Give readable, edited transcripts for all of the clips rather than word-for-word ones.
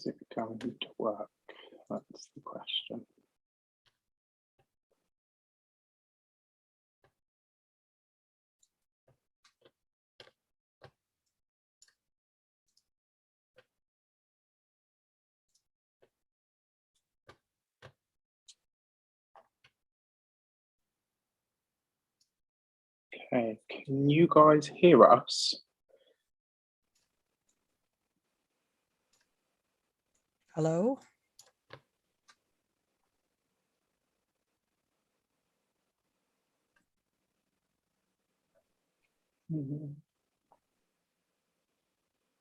it going to work? That's the question. Okay, can you guys hear us? Hello?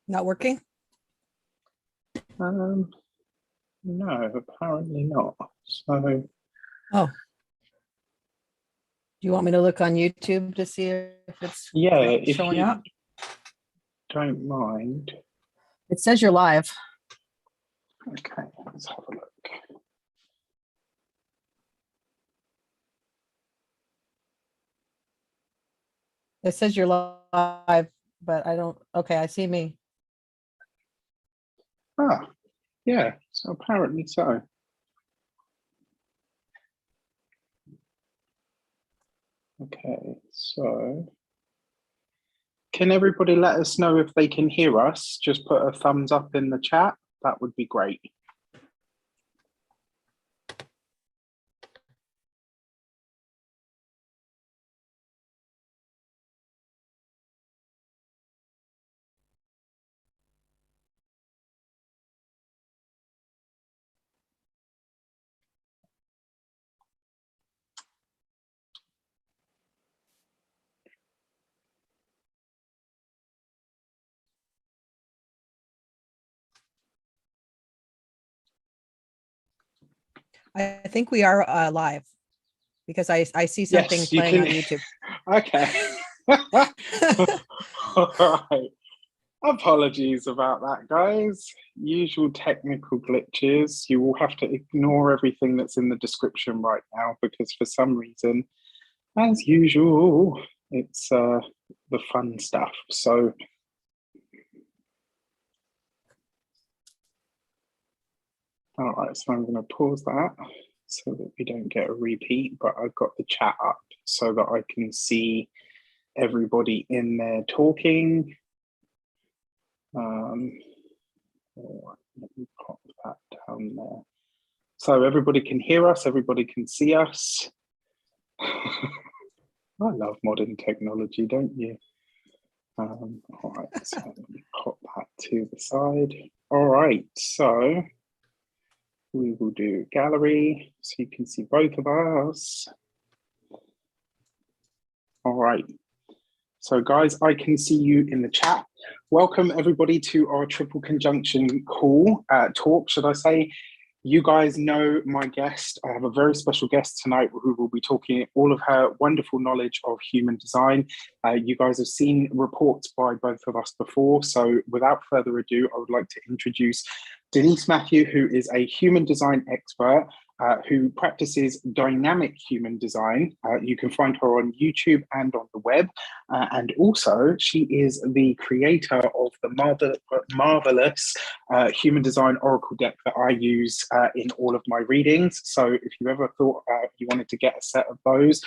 Not working? No, apparently not. So, oh. Do you want me to look on YouTube to see if it's showing up? Don't mind. It says you're live. Okay, let's have a look. It says you're live, but I don't. Okay, I see me. Ah, yeah, so apparently so. Okay, so can everybody let us know if they can hear us? Just put a thumbs up in the chat. That would be great. I think we are live because I see something playing on YouTube. Okay. All right. Apologies about that, guys. Usual technical glitches. You will have to ignore everything that's in the description right now because for some reason, as usual, it's the fun stuff. So all right, so I'm going to pause that so that we don't get a repeat, but I've got the chat up so that I can see everybody in there talking. All right, let me pop that down there. So everybody can hear us, everybody can see us. I love modern technology, don't you? All right, so let me pop that to the side. All right, so we will do gallery so you can see both of us. All right. So guys, I can see you in the chat. Welcome everybody to our triple conjunction call, talk, should I say. You guys know my guest. I have a very special guest tonight who will be talking all of her wonderful knowledge of human design. You guys have seen reports by both of us before. So without further ado, I would like to introduce Denise Mathew, who is a human design expert who practices dynamic human design. You can find her on YouTube and on the web. And also she is the creator of the marvelous human design oracle deck that I use in all of my readings. So if you ever thought you wanted to get a set of those,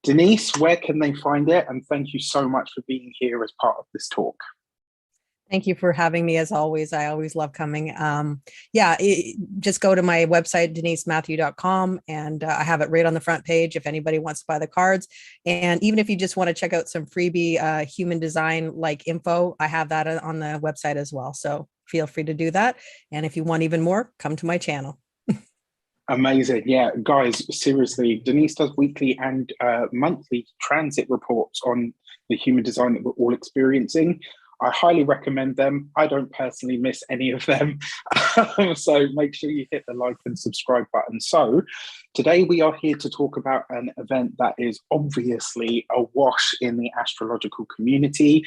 Denise, where can they find it? And thank you so much for being here as part of this talk. Thank you for having me as always. I always love coming. Just go to my website, denisematthew.com, and I have it right on the front page if anybody wants to buy the cards. And even if you just want to check out some freebie human design like info, I have that on the website as well. So feel free to do that. And if you want even more, come to my channel. Amazing. Yeah, guys, seriously, Denise does weekly and monthly transit reports on the human design that we're all experiencing. I highly recommend them. I don't personally miss any of them. So make sure you hit the like and subscribe button. So today we are here to talk about an event that is obviously awash in the astrological community.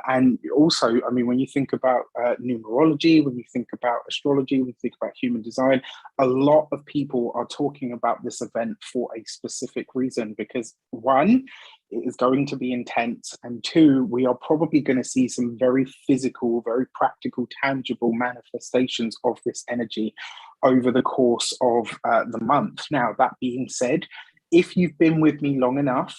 And also, I mean, when you think about numerology, when you think about astrology, when you think about human design, a lot of people are talking about this event for a specific reason, because one, it is going to be intense. And two, we are probably going to see some very physical, very practical, tangible manifestations of this energy over the course of the month. Now, that being said, if you've been with me long enough,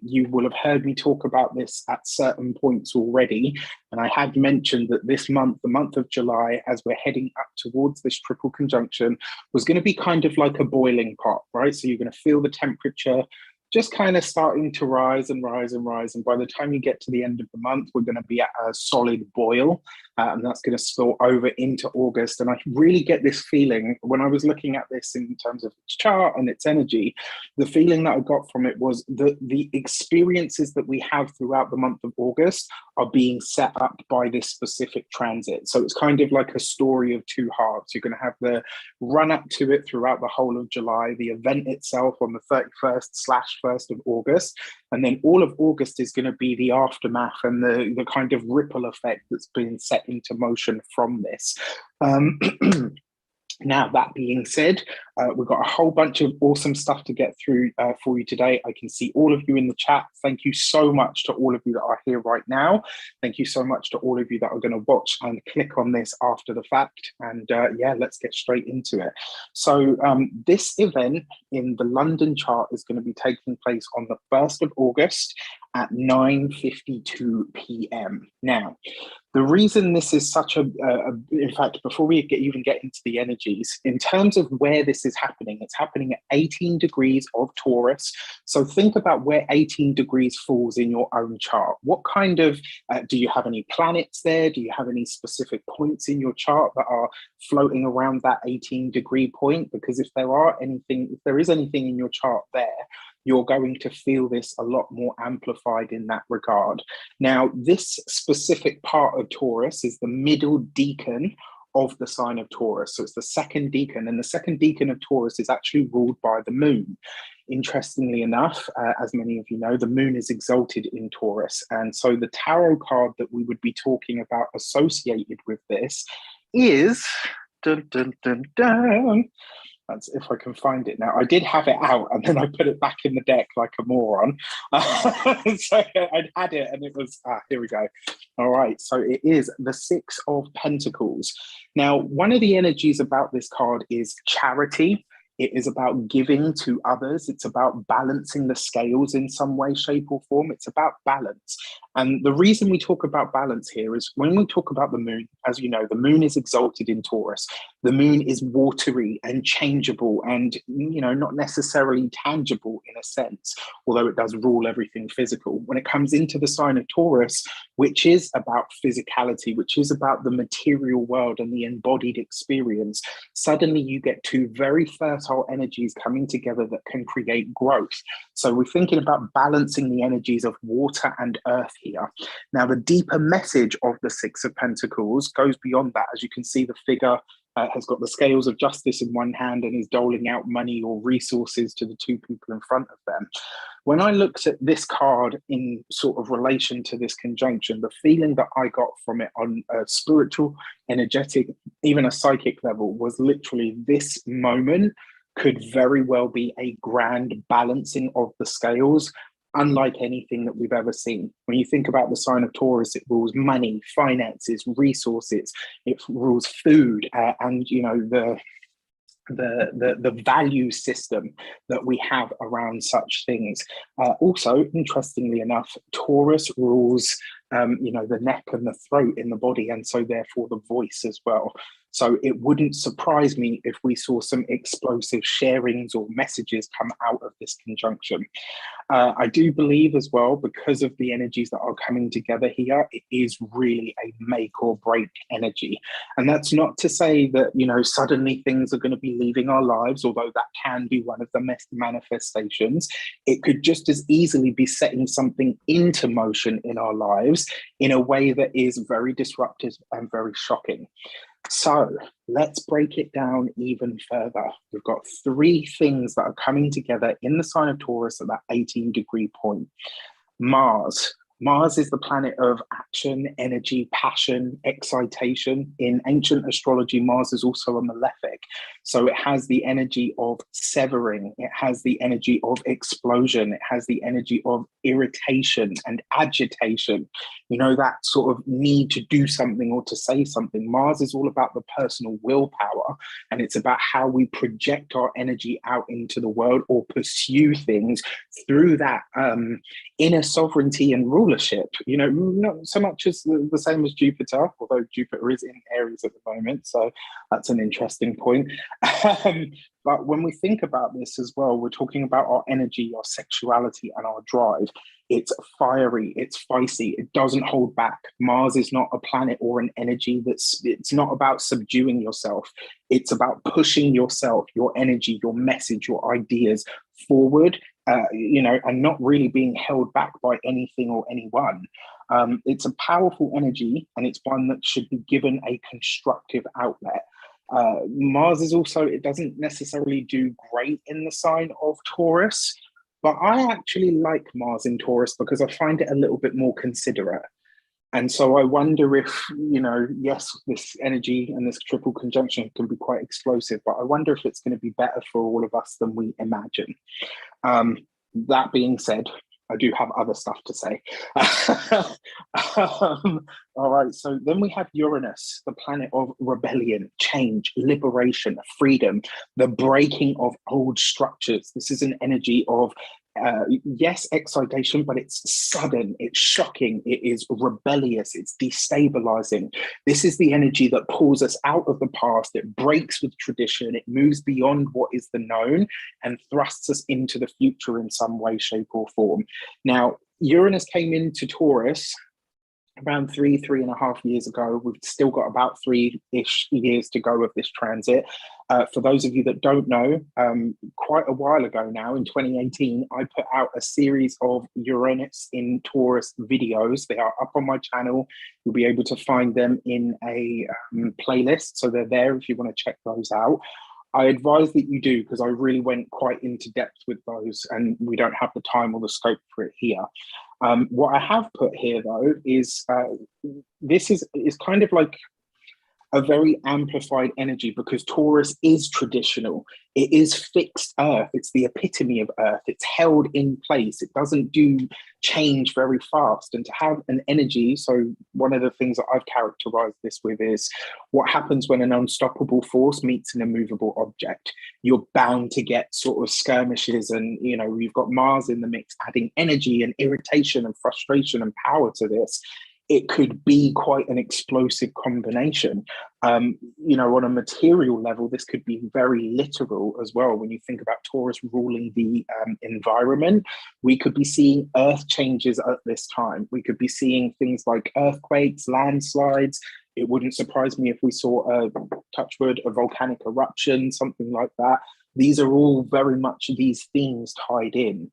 you will have heard me talk about this at certain points already. And I had mentioned that this month, the month of July, as we're heading up towards this triple conjunction, was going to be kind of like a boiling pot, right? So you're going to feel the temperature just kind of starting to rise and rise and rise. And by the time you get to the end of the month, we're going to be at a solid boil. And that's going to spill over into August. And I really get this feeling when I was looking at this in terms of its chart and its energy, the feeling that I got from it was that the experiences that we have throughout the month of August are being set up by this specific transit. So it's kind of like a story of two halves. You're going to have the run up to it throughout the whole of July, the event itself on the 31st/1st of August, and then all of August is going to be the aftermath and the kind of ripple effect that's been set into motion from this. Now, that being said, we've got a whole bunch of awesome stuff to get through for you today. I can see all of you in the chat. Thank you so much to all of you that are here right now. Thank you so much to all of you that are going to watch and click on this after the fact. And yeah, let's get straight into it. So this event in the London chart is going to be taking place on the 1st of August at 9:52 p.m. Now, the reason this is such in fact, before we even get into the energies, in terms of where this is happening, it's happening at 18 degrees of Taurus. So think about where 18 degrees falls in your own chart. What kind of, do you have any planets there? Do you have any specific points in your chart that are floating around that 18-degree point? Because if there is anything in your chart there, you're going to feel this a lot more amplified in that regard. Now, this specific part of Taurus is the middle decan of the sign of Taurus. So it's the second decan, and the second decan of Taurus is actually ruled by the moon. Interestingly enough, as many of you know, the moon is exalted in Taurus. And so the tarot card that we would be talking about associated with this is, dun, dun, dun, dun. That's if I can find it now. I did have it out and then I put it back in the deck like a moron. So I'd had it and it was, here we go. All right, so it is the 6 of Pentacles. Now, one of the energies about this card is charity. It is about giving to others. It's about balancing the scales in some way, shape, or form. It's about balance. And the reason we talk about balance here is when we talk about the moon, as you know, the moon is exalted in Taurus. The moon is watery and changeable and, you know, not necessarily tangible in a sense, although it does rule everything physical. When it comes into the sign of Taurus, which is about physicality, which is about the material world and the embodied experience, suddenly you get two very fertile energies coming together that can create growth. So we're thinking about balancing the energies of water and earth here. Now, the deeper message of the 6 of Pentacles goes beyond that. As you can see, the figure has got the scales of justice in one hand and is doling out money or resources to the two people in front of them. When I looked at this card in sort of relation to this conjunction, the feeling that I got from it on a spiritual, energetic, even a psychic level was literally this moment could very well be a grand balancing of the scales, unlike anything that we've ever seen. When you think about the sign of Taurus, it rules money, finances, resources, it rules food, and you know the value system that we have around such things. Also, interestingly enough, Taurus rules you know, the neck and the throat in the body, and so therefore the voice as well. So it wouldn't surprise me if we saw some explosive sharings or messages come out of this conjunction. I do believe as well, because of the energies that are coming together here, it is really a make or break energy. And that's not to say that, you know, suddenly things are going to be leaving our lives, although that can be one of the manifestations. It could just as easily be setting something into motion in our lives in a way that is very disruptive and very shocking. So let's break it down even further. We've got 3 things that are coming together in the sign of Taurus at that 18-degree point. Mars. Mars is the planet of action, energy, passion, excitation. In ancient astrology, Mars is also a malefic. So it has the energy of severing. It has the energy of explosion. It has the energy of irritation and agitation. You know, that sort of need to do something or to say something. Mars is all about the personal willpower, and it's about how we project our energy out into the world or pursue things through that inner sovereignty and rulership. You know, not so much as the same as Jupiter, although Jupiter is in Aries at the moment, so that's an interesting point. But when we think about this as well, we're talking about our energy, our sexuality, and our drive. It's fiery, it's feisty, it doesn't hold back. Mars is not a planet or an energy it's not about subduing yourself. It's about pushing yourself, your energy, your message, your ideas forward, you know, and not really being held back by anything or anyone. It's a powerful energy, and it's one that should be given a constructive outlet. Mars is also, it doesn't necessarily do great in the sign of Taurus, but I actually like Mars in Taurus because I find it a little bit more considerate. And so I wonder if, you know, yes, this energy and this triple conjunction can be quite explosive, but I wonder if it's going to be better for all of us than we imagine. That being said, I do have other stuff to say. All right, so then we have Uranus, the planet of rebellion, change, liberation, freedom, the breaking of old structures. This is an energy of, yes, excitation, but it's sudden, it's shocking, it is rebellious, it's destabilizing. This is the energy that pulls us out of the past, it breaks with tradition, it moves beyond what is the known and thrusts us into the future in some way, shape, or form. Now, Uranus came into Taurus around 3.5 years ago. We've still got about 3-ish years to go of this transit. For those of you that don't know, quite a while ago now, in 2018, I put out a series of Uranus in Taurus videos. They are up on my channel. You'll be able to find them in a playlist. So they're there if you want to check those out. I advise that you do, because I really went quite into depth with those, and we don't have the time or the scope for it here. What I have put here, though, is this is kind of like a very amplified energy, because Taurus is traditional. It is fixed Earth. It's the epitome of Earth. It's held in place. It doesn't do change very fast. And to have an energy, so one of the things that I've characterized this with is what happens when an unstoppable force meets an immovable object. You're bound to get sort of skirmishes, and, you know, you've got Mars in the mix, adding energy and irritation and frustration and power to this. It could be quite an explosive combination. You know, on a material level, this could be very literal as well. When you think about Taurus ruling the environment, we could be seeing earth changes at this time. We could be seeing things like earthquakes, landslides. It wouldn't surprise me if we saw a, touch wood, a volcanic eruption, something like that. These are all very much these themes tied in.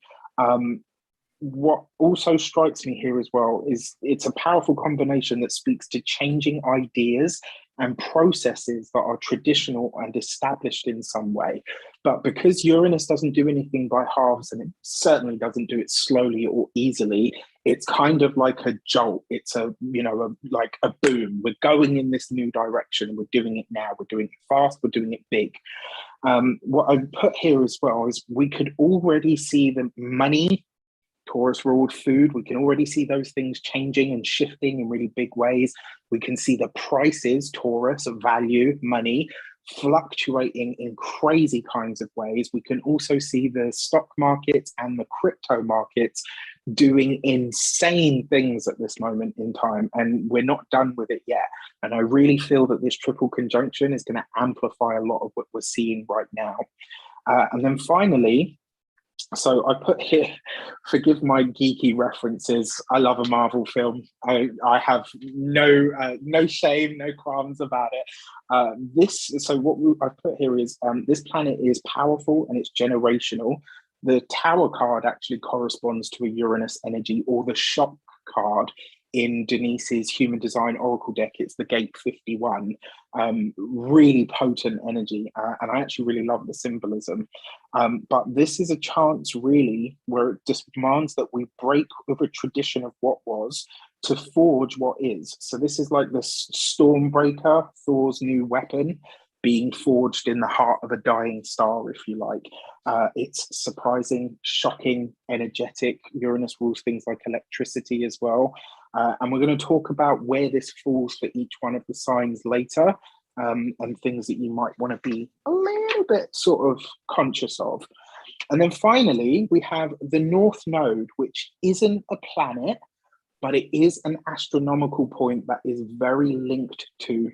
What also strikes me here as well is it's a powerful combination that speaks to changing ideas and processes that are traditional and established in some way. But because Uranus doesn't do anything by halves, and it certainly doesn't do it slowly or easily, it's kind of like a jolt. It's a, you know, like a boom. We're going in this new direction. We're doing it now. We're doing it fast. We're doing it big. What I put here as well is we could already see the money, Taurus ruled food. We can already see those things changing and shifting in really big ways. We can see the prices, Taurus, of value, money, fluctuating in crazy kinds of ways. We can also see the stock markets and the crypto markets doing insane things at this moment in time, and we're not done with it yet. And I really feel that this triple conjunction is going to amplify a lot of what we're seeing right now. And then finally, so I put here, forgive my geeky references, I love a Marvel film. I have no shame, no qualms about it. So what I put here is this planet is powerful and it's generational. The Tower card actually corresponds to a Uranus energy, or the shock card in Denise's Human Design Oracle deck. It's the Gate 51, really potent energy. And I actually really love the symbolism. But this is a chance really where it just demands that we break with a tradition of what was to forge what is. So this is like the Stormbreaker, Thor's new weapon, being forged in the heart of a dying star, if you like. It's surprising, shocking, energetic. Uranus rules things like electricity as well. And we're going to talk about where this falls for each one of the signs later, and things that you might want to be a little bit sort of conscious of. And then finally, we have the North Node, which isn't a planet, but it is an astronomical point that is very linked to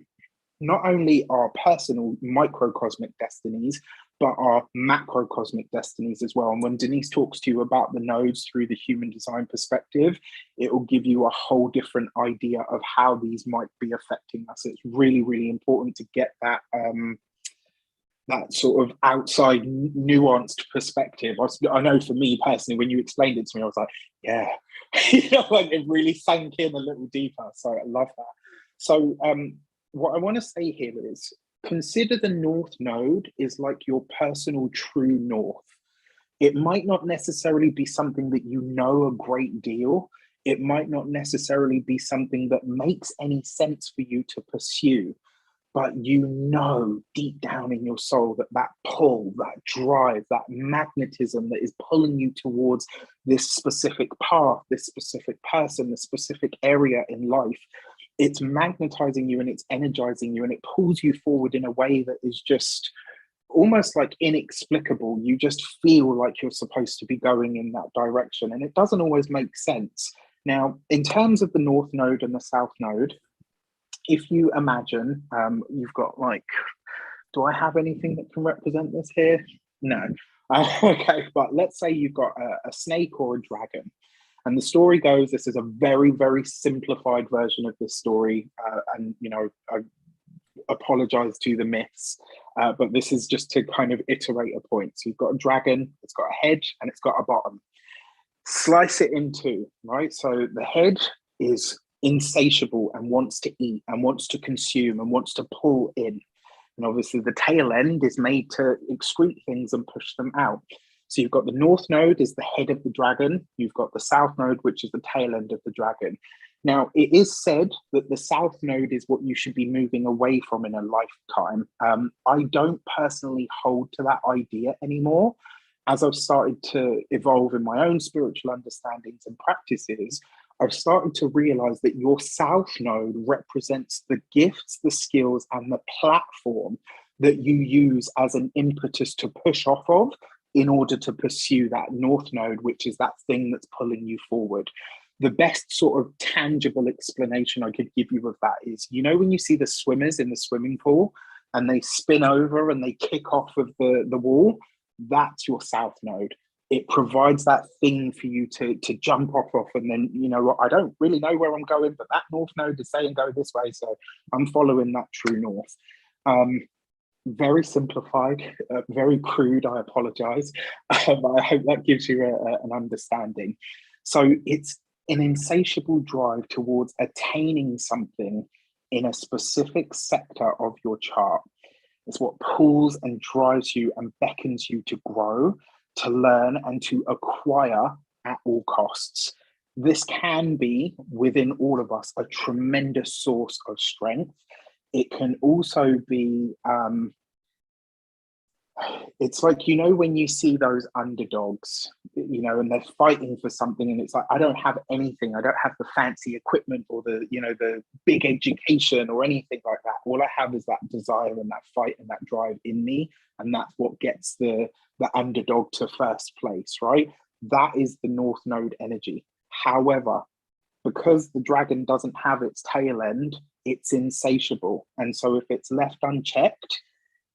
not only our personal microcosmic destinies, but our macrocosmic destinies as well. And when Denise talks to you about the nodes through the human design perspective, it will give you a whole different idea of how these might be affecting us. It's really, really important to get that that sort of outside nuanced perspective. I know for me personally, when you explained it to me, I was like, yeah, you know, like it really sank in a little deeper. So I love that. So what I want to say here is, consider the North Node is like your personal true north. It might not necessarily be something that you know a great deal. It might not necessarily be something that makes any sense for you to pursue, but you know deep down in your soul that that pull, that drive, that magnetism that is pulling you towards this specific path, this specific person, this specific area in life, it's magnetizing you and it's energizing you and it pulls you forward in a way that is just almost like inexplicable. You just feel like you're supposed to be going in that direction, and it doesn't always make sense. Now, in terms of the North Node and the South Node, if you imagine, you've got like, do I have anything that can represent this here? No. Okay, but let's say you've got a snake or a dragon. And the story goes, this is a very, very simplified version of this story. And, you know, I apologize to the myths, but this is just to kind of iterate a point. So you've got a dragon, it's got a head and it's got a bottom. Slice it in two, right? So the head is insatiable and wants to eat and wants to consume and wants to pull in. And obviously the tail end is made to excrete things and push them out. So you've got the North Node is the head of the dragon. You've got the South Node, which is the tail end of the dragon. Now, it is said that the South Node is what you should be moving away from in a lifetime. I don't personally hold to that idea anymore. As I've started to evolve in my own spiritual understandings and practices, I've started to realize that your South Node represents the gifts, the skills, and the platform that you use as an impetus to push off of in order to pursue that North Node, which is that thing that's pulling you forward. The best sort of tangible explanation I could give you of that is, you know, when you see the swimmers in the swimming pool and they spin over and they kick off of the wall, that's your South Node. It provides that thing for you to jump off of, and then, you know what, I don't really know where I'm going, but that North Node is saying go this way, so I'm following that true north. Very simplified, very crude, I apologize. I hope that gives you an understanding. So it's an insatiable drive towards attaining something in a specific sector of your chart. It's what pulls and drives you and beckons you to grow, to learn, and to acquire at all costs. This can be, within all of us, a tremendous source of strength. It can also be, it's like, you know, when you see those underdogs, you know, and they're fighting for something, and it's like, I don't have anything. I don't have the fancy equipment or the, you know, the big education or anything like that. All I have is that desire and that fight and that drive in me. And that's what gets the underdog to first place, right? That is the North Node energy. However, because the dragon doesn't have its tail end, it's insatiable. And so if it's left unchecked,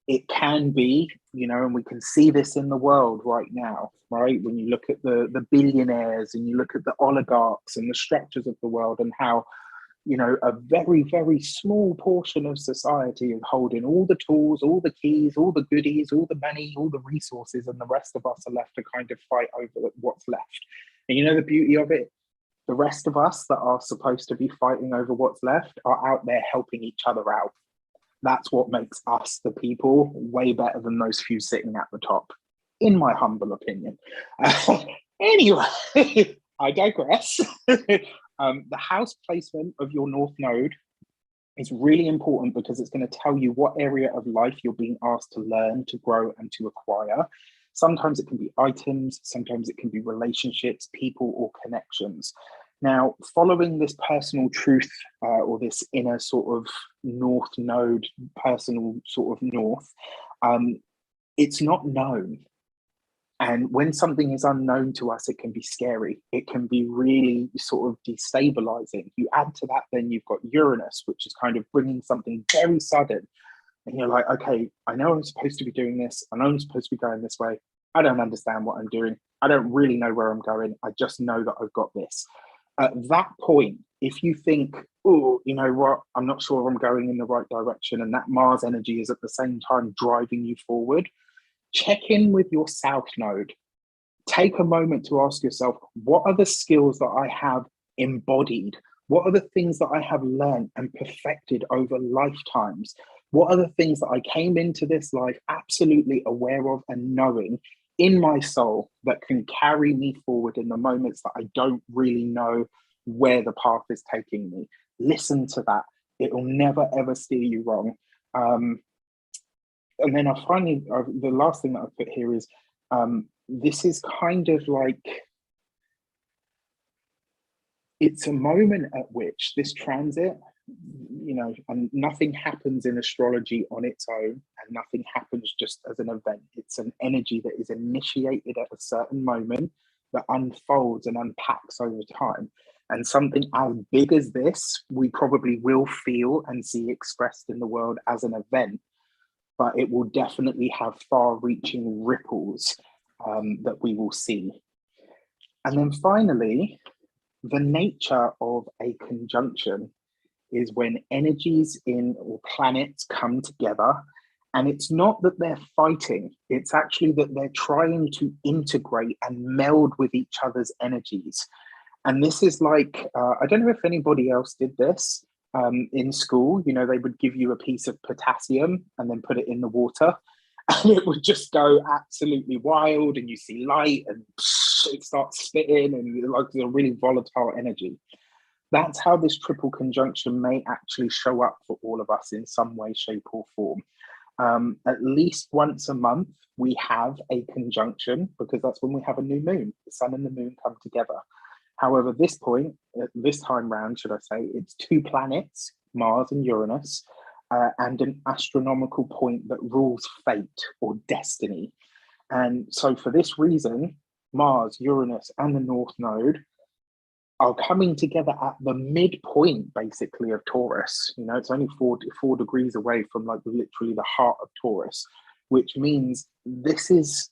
it can be, you know, and we can see this in the world right now, right? When you look at the billionaires and you look at the oligarchs and the structures of the world, and how, you know, a very, very small portion of society is holding all the tools, all the keys, all the goodies, all the money, all the resources, and the rest of us are left to kind of fight over what's left. And you know the beauty of it? The rest of us that are supposed to be fighting over what's left are out there helping each other out. That's what makes us, the people, way better than those few sitting at the top, in my humble opinion. Anyway, I digress. The house placement of your North Node is really important because it's going to tell you what area of life you're being asked to learn, to grow, and to acquire. Sometimes it can be items, sometimes it can be relationships, people, or connections. Now, following this personal truth or this inner sort of North Node, personal sort of North, it's not known. And when something is unknown to us, it can be scary. It can be really sort of destabilizing. You add to that, then you've got Uranus, which is kind of bringing something very sudden. And you're like, okay, I know I'm supposed to be doing this. I know I'm supposed to be going this way. I don't understand what I'm doing. I don't really know where I'm going. I just know that I've got this. At that point, if you think, oh, you know what, I'm not sure I'm going in the right direction, and that Mars energy is at the same time driving you forward, check in with your South Node. Take a moment to ask yourself, what are the skills that I have embodied? What are the things that I have learned and perfected over lifetimes? What are the things that I came into this life absolutely aware of and knowing in my soul that can carry me forward in the moments that I don't really know where the path is taking me? Listen to that. It will never, ever steer you wrong. And then the last thing that I put here is, this is kind of like, it's a moment at which this transit, you know, and nothing happens in astrology on its own, and nothing happens just as an event. It's an energy that is initiated at a certain moment that unfolds and unpacks over time. And something as big as this, we probably will feel and see expressed in the world as an event, but it will definitely have far-reaching ripples that we will see. And then finally, the nature of a conjunction is when energies in or planets come together, and it's not that they're fighting, it's actually that they're trying to integrate and meld with each other's energies. And this is like, I don't know if anybody else did this in school. You know, they would give you a piece of potassium and then put it in the water, and it would just go absolutely wild, and you see light and it starts spitting, and like a really volatile energy. That's how this triple conjunction may actually show up for all of us in some way, shape, or form. At least once a month, we have a conjunction, because that's when we have a new moon. The sun and the moon come together. However, this time round, should I say, it's two planets, Mars and Uranus, and an astronomical point that rules fate or destiny. And so for this reason, Mars, Uranus, and the North Node are coming together at the midpoint, basically, of Taurus. You know, it's only four degrees away from like literally the heart of Taurus, which means this is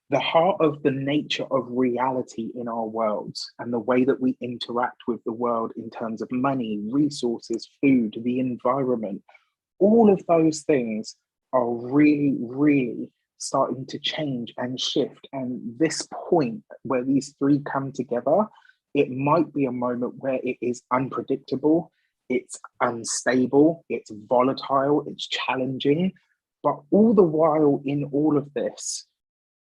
the heart of the nature of reality in our worlds, and the way that we interact with the world in terms of money, resources, food, the environment. All of those things are really, really starting to change and shift. And this point where these three come together, it might be a moment where it is unpredictable, it's unstable, it's volatile, it's challenging. But all the while in all of this,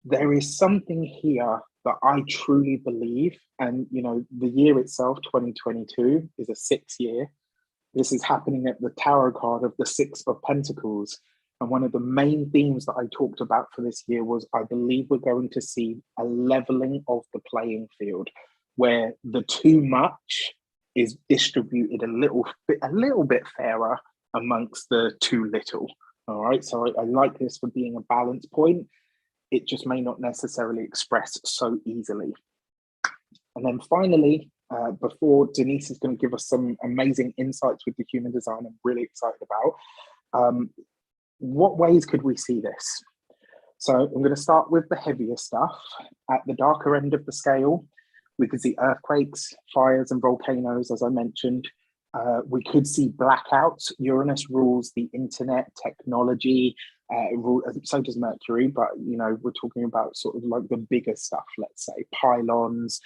there is something here that I truly believe. And, you know, the year itself, 2022, is a 6 year. This is happening at the tarot card of the Six of Pentacles. And one of the main themes that I talked about for this year was, I believe we're going to see a leveling of the playing field, where the too much is distributed a little bit fairer amongst the too little. All right, so I like this for being a balance point. It just may not necessarily express so easily. And then finally, before Denise is going to give us some amazing insights with the human design I'm really excited about, what ways could we see this? So I'm going to start with the heavier stuff. At the darker end of the scale, we could see earthquakes, fires, and volcanoes, as I mentioned. We could see blackouts. Uranus rules the internet, technology, so does Mercury, but, you know, we're talking about sort of like the bigger stuff, let's say, pylons,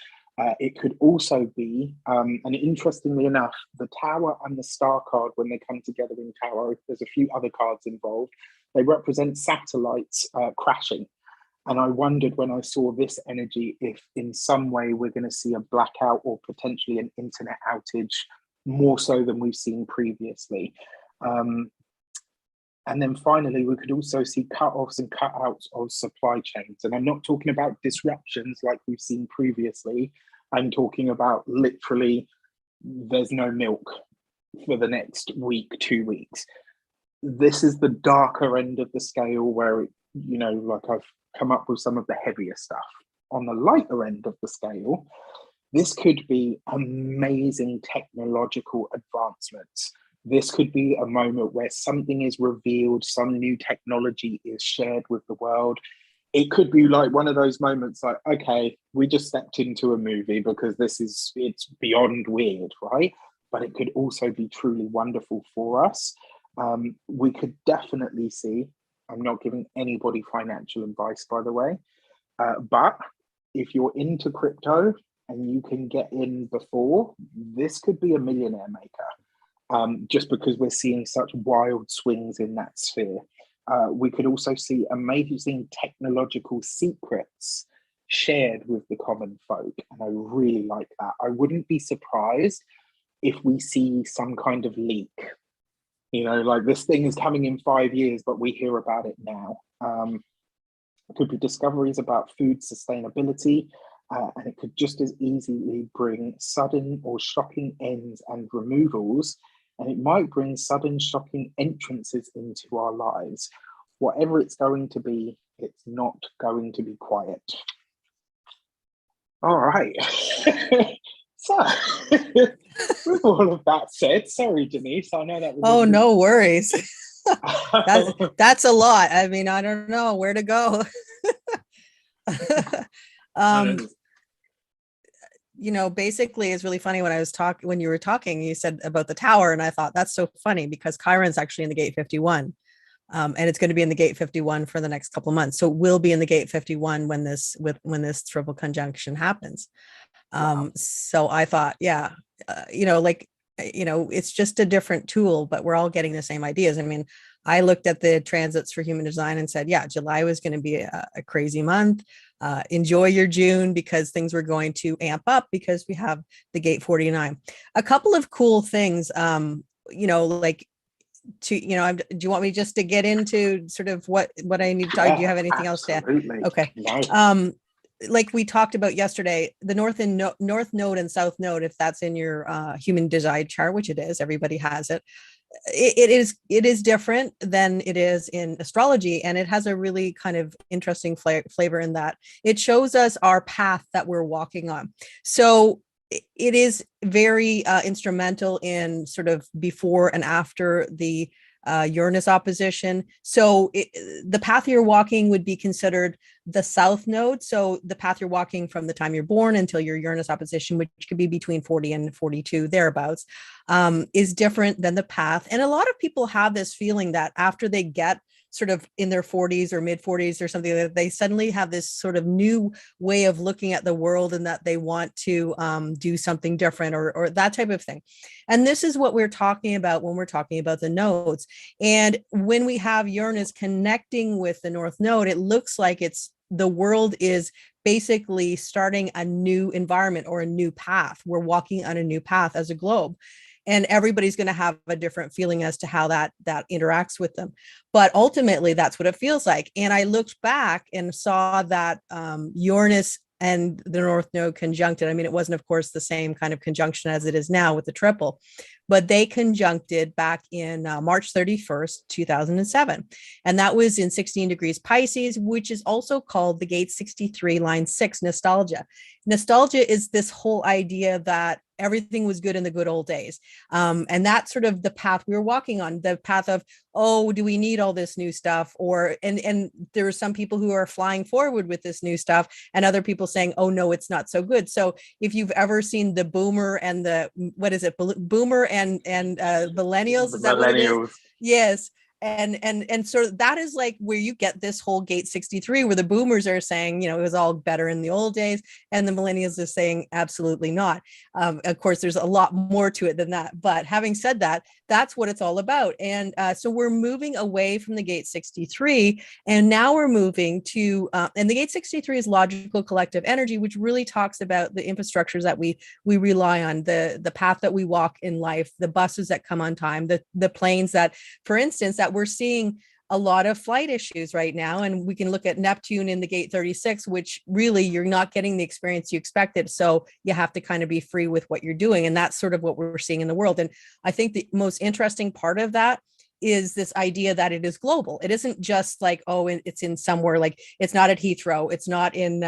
It could also be, and interestingly enough, the Tower and the Star card, when they come together in tarot, there's a few other cards involved, they represent satellites crashing. And I wondered when I saw this energy, if in some way we're going to see a blackout or potentially an internet outage, more so than we've seen previously. And then finally, we could also see cut-offs and cut-outs of supply chains. And I'm not talking about disruptions like we've seen previously. I'm talking about literally, there's no milk for the next week, 2 weeks. This is the darker end of the scale where, you know, like I've come up with some of the heavier stuff. On the lighter end of the scale, this could be amazing technological advancements. This could be a moment where something is revealed, some new technology is shared with the world. It could be like one of those moments like, okay, we just stepped into a movie because it's beyond weird, right? But it could also be truly wonderful for us. We could definitely see, I'm not giving anybody financial advice, by the way, but if you're into crypto and you can get in before, this could be a millionaire maker. Just because we're seeing such wild swings in that sphere. We could also see amazing technological secrets shared with the common folk, and I really like that. I wouldn't be surprised if we see some kind of leak. You know, like this thing is coming in 5 years, but we hear about it now. It could be discoveries about food sustainability, and it could just as easily bring sudden or shocking ends and removals. And it might bring sudden, shocking entrances into our lives. Whatever it's going to be, it's not going to be quiet. All right. So, with all of that said, sorry, Denise, I know that was... Oh, no worries. That's a lot. I mean, I don't know where to go. You know, basically it's really funny when you were talking, you said about the Tower, and I thought that's so funny because Chiron's actually in the gate 51. And it's going to be in the gate 51 for the next couple of months. So it will be in the gate 51 when this triple conjunction happens. Wow. So I thought, yeah, you know, like, you know, it's just a different tool, but we're all getting the same ideas. I mean, I looked at the transits for human design and said, yeah, July was going to be a crazy month. Enjoy your June because things were going to amp up because we have the gate 49. A couple of cool things, you know, like do you want me just to get into sort of what I need to talk? Do you have anything absolutely. else to? Okay. No. Like we talked about yesterday, the north node and south node, if that's in your human design chart, which it is, everybody has it. It is different than it is in astrology, and it has a really kind of interesting flavor in that it shows us our path that we're walking on. So it is very instrumental in sort of before and after the Uranus opposition. So the path you're walking would be considered the south node. So the path you're walking from the time you're born until your Uranus opposition, which could be between 40 and 42 thereabouts, is different than the path. And a lot of people have this feeling that after they get sort of in their 40s or mid 40s or something, that they suddenly have this sort of new way of looking at the world and that they want to do something different or that type of thing. And this is what we're talking about when we're talking about the nodes. And when we have Uranus connecting with the north node, it looks like the world is basically starting a new environment or a new path. We're walking on a new path as a globe. And everybody's going to have a different feeling as to how that interacts with them. But ultimately, that's what it feels like. And I looked back and saw that Uranus and the north node conjuncted. I mean, it wasn't, of course, the same kind of conjunction as it is now with the triple, but they conjuncted back in March 31st, 2007. And that was in 16 degrees Pisces, which is also called the gate 63, line 6, nostalgia. Nostalgia is this whole idea that everything was good in the good old days. And that's sort of the path we were walking on, the path of, oh, do we need all this new stuff? And there are some people who are flying forward with this new stuff and other people saying, oh, no, it's not so good. So if you've ever seen the boomer and boomer and millennials, is that what it is? Yes. And so that is like where you get this whole gate 63, where the boomers are saying, it was all better in the old days, and the millennials are saying absolutely not. Of course, there's a lot more to it than that, but having said that, that's what it's all about. And so we're moving away from the gate 63, and now we're moving to and the gate 63 is logical collective energy, which really talks about the infrastructures that we rely on, the path that we walk in life, the buses that come on time, the planes that, for instance, that we're seeing a lot of flight issues right now. And we can look at Neptune in the gate 36, which really you're not getting the experience you expected. So you have to kind of be free with what you're doing. And that's sort of what we're seeing in the world. And I think the most interesting part of that is this idea that it is global. It isn't just like, oh, it's in somewhere, like it's not at Heathrow, it's not in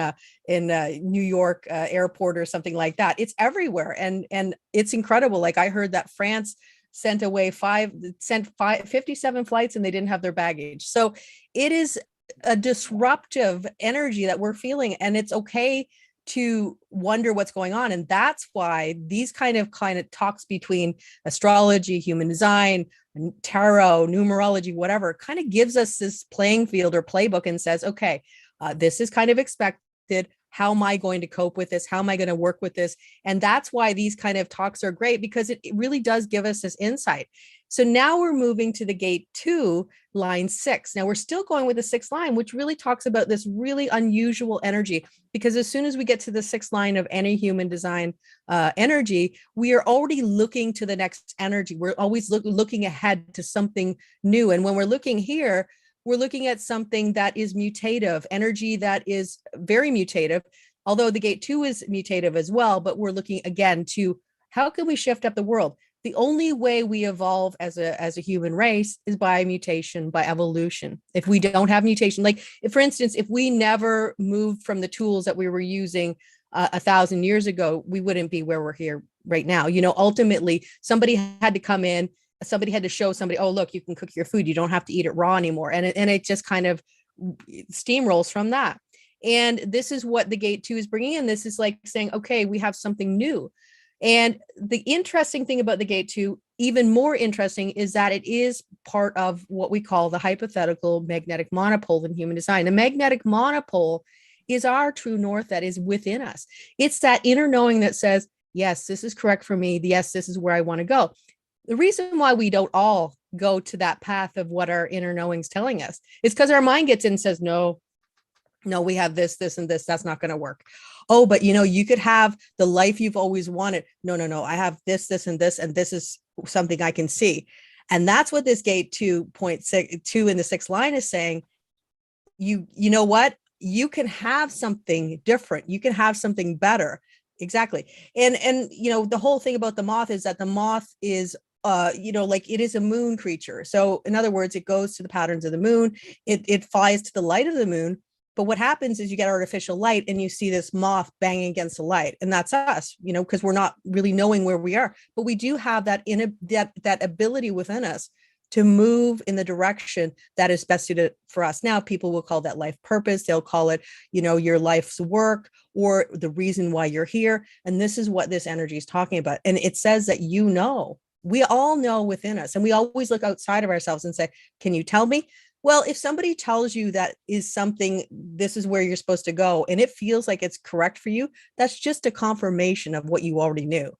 New York airport or something like that. It's everywhere. And it's incredible. Like I heard that France sent 57 flights and they didn't have their baggage. So it is a disruptive energy that we're feeling, and it's okay to wonder what's going on. And that's why these kind of talks between astrology, human design, tarot, numerology, whatever, kind of gives us this playing field or playbook and says, okay, this is kind of expected. How am I going to cope with this? How am I going to work with this? And that's why these kind of talks are great, because it really does give us this insight. So now we're moving to the gate 2, line 6. Now we're still going with the 6th line, which really talks about this really unusual energy, because as soon as we get to the 6th line of any human design energy, we are already looking to the next energy. We're always looking ahead to something new. And when we're looking here, we're looking at something that is mutative, energy that is very mutative, although the gate 2 is mutative as well, but we're looking again to how can we shift up the world? The only way we evolve as a human race is by mutation, by evolution. If we don't have mutation, like if, for instance, if we never moved from the tools that we were using 1,000 years ago, we wouldn't be where we're here right now. Ultimately, somebody had to come in, somebody had to show somebody, oh, look, you can cook your food. You don't have to eat it raw anymore. And it just kind of steamrolls from that. And this is what the gate 2 is bringing in. This is like saying, okay, we have something new. And the interesting thing about the gate 2, even more interesting, is that it is part of what we call the hypothetical magnetic monopole in human design. The magnetic monopole is our true north that is within us. It's that inner knowing that says, yes, this is correct for me. Yes, this is where I want to go. The reason why we don't all go to that path of what our inner knowing's telling us is because our mind gets in and says, no, we have this, and this, that's not going to work. Oh, but you could have the life you've always wanted. No, I have this, and this is something I can see. And that's what this gate 2.2 in the 6th line is saying. You know what? You can have something different. You can have something better. Exactly. And the whole thing about the moth is that the moth is like it is a moon creature. So in other words, it goes to the patterns of the moon. It flies to the light of the moon. But what happens is you get artificial light and you see this moth banging against the light. And that's us, because we're not really knowing where we are. But we do have that ability within us to move in the direction that is best suited for us. Now, people will call that life purpose. They'll call it, your life's work or the reason why you're here. And this is what this energy is talking about. And it says that, we all know within us, and we always look outside of ourselves and say, can you tell me? Well, if somebody tells you that is something, this is where you're supposed to go, and it feels like it's correct for you, that's just a confirmation of what you already knew.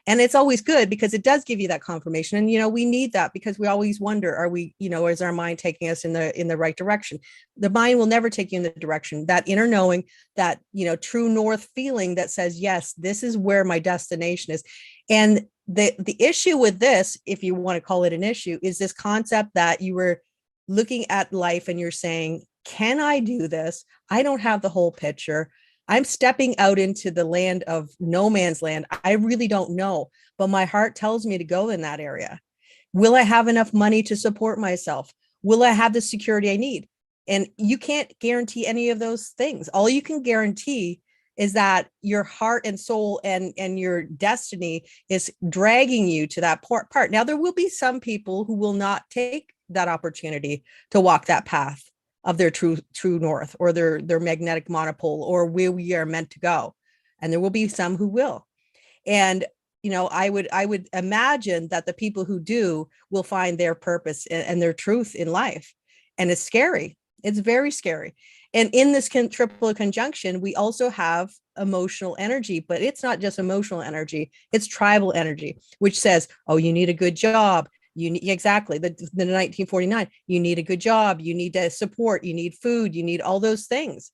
And it's always good because it does give you that confirmation. And, we need that because we always wonder, are we, is our mind taking us in the right direction? The mind will never take you in the direction, that inner knowing, that, true north feeling that says, yes, this is where my destination is. And the issue with this, if you want to call it an issue, is this concept that you were looking at life and you're saying, can I do this? I don't have the whole picture. I'm stepping out into the land of no man's land. I really don't know, but my heart tells me to go in that area. Will I have enough money to support myself? Will I have the security I need? And you can't guarantee any of those things. All you can guarantee is that your heart and soul and your destiny is dragging you to that part. Now, there will be some people who will not take that opportunity to walk that path of their true north or their magnetic monopole or where we are meant to go. And there will be some who will. And, you know, I would imagine that the people who do will find their purpose and their truth in life. And it's scary. It's very scary. And in this triple conjunction, we also have emotional energy, but it's not just emotional energy, it's tribal energy, which says, oh, you need a good job. You need, exactly, the 1949, you need a good job, you need to support, you need food, you need all those things.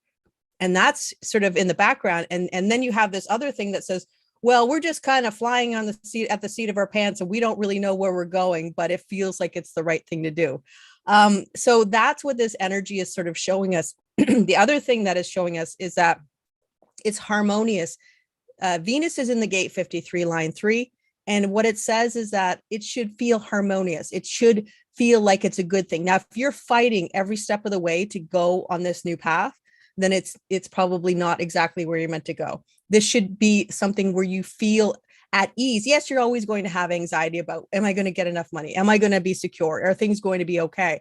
And that's sort of in the background. And then you have this other thing that says, well, we're just kind of flying on the seat at the seat of our pants, and we don't really know where we're going, but it feels like it's the right thing to do. So that's what this energy is sort of showing us. The other thing that is showing us is that it's harmonious. Venus is in the gate 53, line 3. And what it says is that it should feel harmonious. It should feel like it's a good thing. Now, if you're fighting every step of the way to go on this new path, then it's probably not exactly where you're meant to go. This should be something where you feel at ease. Yes, you're always going to have anxiety about, am I going to get enough money? Am I going to be secure? Are things going to be okay?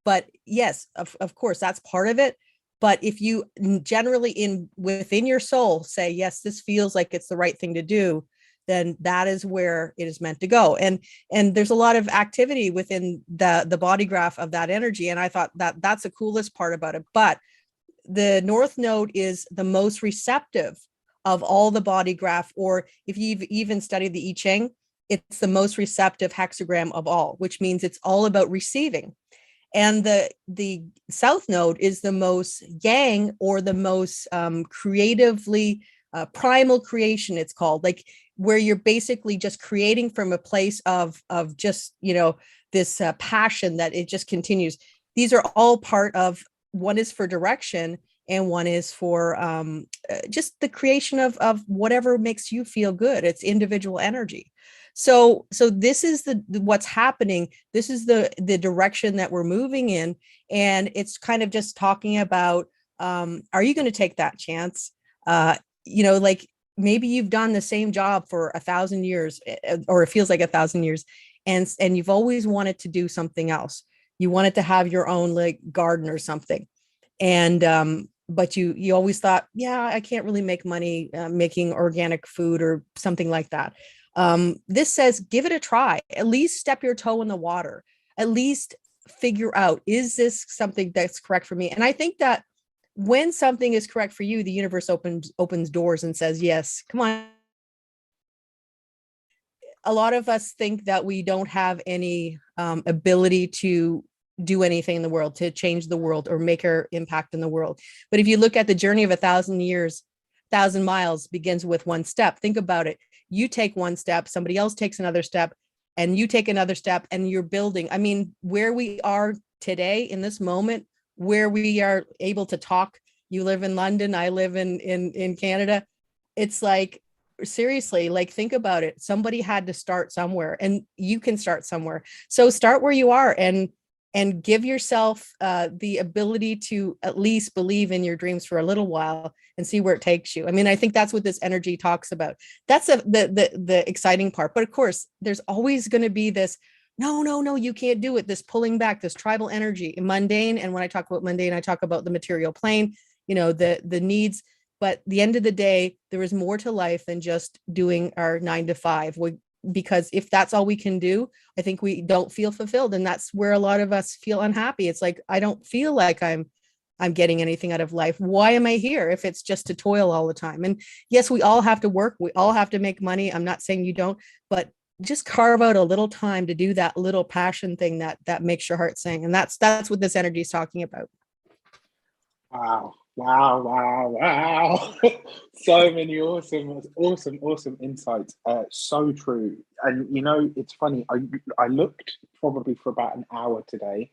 But yes, of course, that's part of it. But if you generally within your soul say, yes, this feels like it's the right thing to do, then that is where it is meant to go. And there's a lot of activity within the body graph of that energy. And I thought that that's the coolest part about it. But the North Node is the most receptive of all the body graph, or if you've even studied the I Ching, it's the most receptive hexagram of all, which means it's all about receiving. And the South Node is the most yang, or the most creatively primal creation, it's called, like where you're basically just creating from a place of just, you know, this passion that it just continues. These are all part of, one is for direction and one is for just the creation of whatever makes you feel good. It's individual energy. So this is what's happening. This is the direction that we're moving in. And it's kind of just talking about, are you going to take that chance? You know, like maybe you've done the same job for 1,000 years, or it feels like 1,000 years. And you've always wanted to do something else. You wanted to have your own like garden or something. And, but you always thought, yeah, I can't really make money making organic food or something like that. This says, give it a try, at least step your toe in the water, at least figure out, is this something that's correct for me? And I think that when something is correct for you, the universe opens doors and says, yes, come on. A lot of us think that we don't have any ability to do anything in the world, to change the world or make our impact in the world. But if you look at the journey of 1,000 years, 1,000 miles begins with one step. Think about it. You take one step, somebody else takes another step, and you take another step, and you're building. I mean, where we are today in this moment, where we are able to talk, you live in London, I live in Canada. It's like, seriously, like, think about it. Somebody had to start somewhere, and you can start somewhere. So start where you are and give yourself the ability to at least believe in your dreams for a little while and see where it takes you. I mean, I think that's what this energy talks about. That's the exciting part. But of course, there's always going to be this, no, you can't do it. This pulling back, this tribal energy, mundane. And when I talk about mundane, I talk about the material plane, you know, the needs. But at the end of the day, there is more to life than just doing our 9 to 5. Because if that's all we can do, I think we don't feel fulfilled. And that's where a lot of us feel unhappy. It's like, I don't feel like I'm getting anything out of life. Why am I here if it's just to toil all the time? And yes, we all have to work. We all have to make money. I'm not saying you don't, but just carve out a little time to do that little passion thing that makes your heart sing. And that's what this energy is talking about. Wow. So many awesome insights. So true. And you know, it's funny, I looked probably for about an hour today.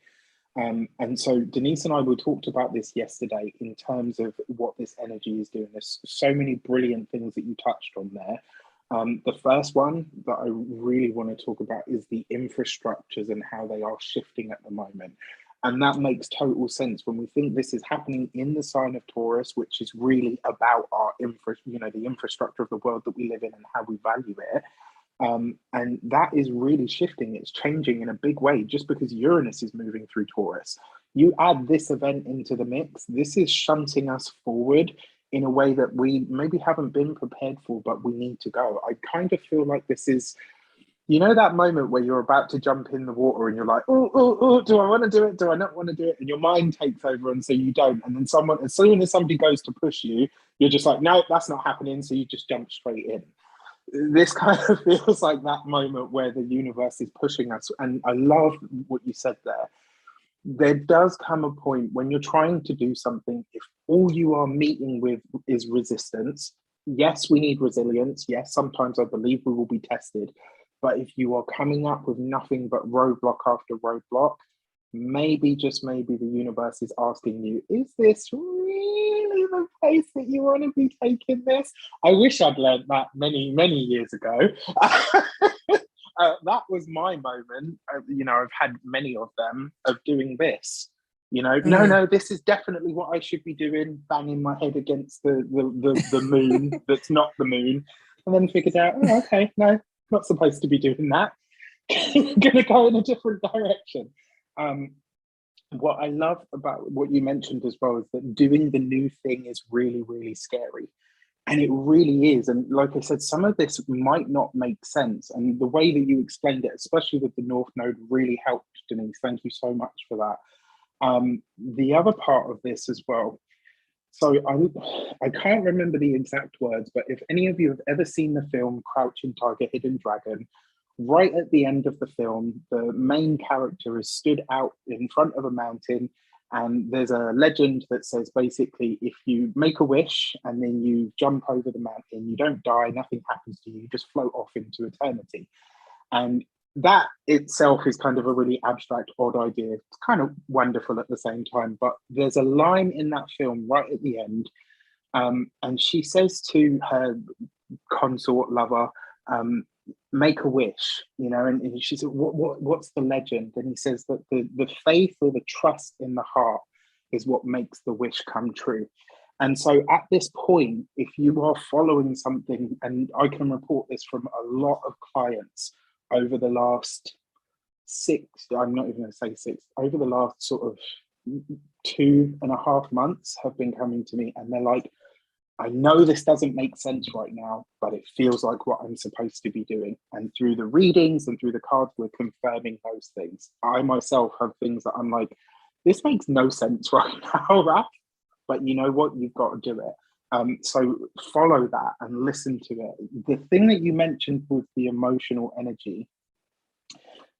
And so Denise and I, we talked about this yesterday in terms of what this energy is doing. There's so many brilliant things that you touched on there. The first one that I really want to talk about is the infrastructures and how they are shifting at the moment. And that makes total sense when we think this is happening in the sign of Taurus, which is really about our the infrastructure of the world that we live in and how we value it. And that is really shifting. It's changing in a big way just because Uranus is moving through Taurus. You add this event into the mix, this is shunting us forward in a way that we maybe haven't been prepared for, but we need to go. I kind of feel like this is, you know, that moment where you're about to jump in the water and you're like, oh, do I want to do it? Do I not want to do it? And your mind takes over, and so you don't. And then someone, as soon as somebody goes to push you, you're just like, no, that's not happening. So you just jump straight in. This kind of feels like that moment where the universe is pushing us. And I love what you said there. There does come a point when you're trying to do something, if all you are meeting with is resistance. Yes, we need resilience. Yes, sometimes I believe we will be tested. But if you are coming up with nothing but roadblock after roadblock, maybe, just maybe, the universe is asking you, is this really the place that you want to be taking this? I wish I'd learned that many, many years ago. That was my moment. You know, I've had many of them, of doing this. You know, no, this is definitely what I should be doing, banging my head against the moon that's not the moon. And then figured out, oh, okay, no, not supposed to be doing that. I'm going to go in a different direction. What I love about what you mentioned as well is that doing the new thing is really, really scary. And it really is. And like I said, some of this might not make sense. And the way that you explained it, especially with the North Node, really helped, Denise. Thank you so much for that. The other part of this as well. So I can't remember the exact words, but if any of you have ever seen the film Crouching Tiger, Hidden Dragon, right at the end of the film, the main character is stood out in front of a mountain, and there's a legend that says basically, if you make a wish and then you jump over the mountain, you don't die, nothing happens to you, you just float off into eternity. And that itself is kind of a really abstract, odd idea. It's kind of wonderful at the same time, but there's a line in that film right at the end, and she says to her consort lover, make a wish, you know, and she said, what's the legend? And he says that the faith or the trust in the heart is what makes the wish come true. And so at this point, if you are following something, and I can report this from a lot of clients over the last I'm not even going to say six, over the last sort of 2.5 months have been coming to me, and they're like, I know this doesn't make sense right now, but it feels like what I'm supposed to be doing. And through the readings and through the cards, we're confirming those things. I myself have things that I'm like, this makes no sense right now, right? But you know what? You've got to do it. So follow that and listen to it. The thing that you mentioned with the emotional energy,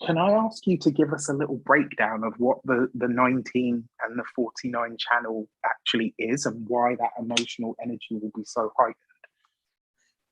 can I ask you to give us a little breakdown of what the 19 and the 49 channel actually is, and why that emotional energy will be so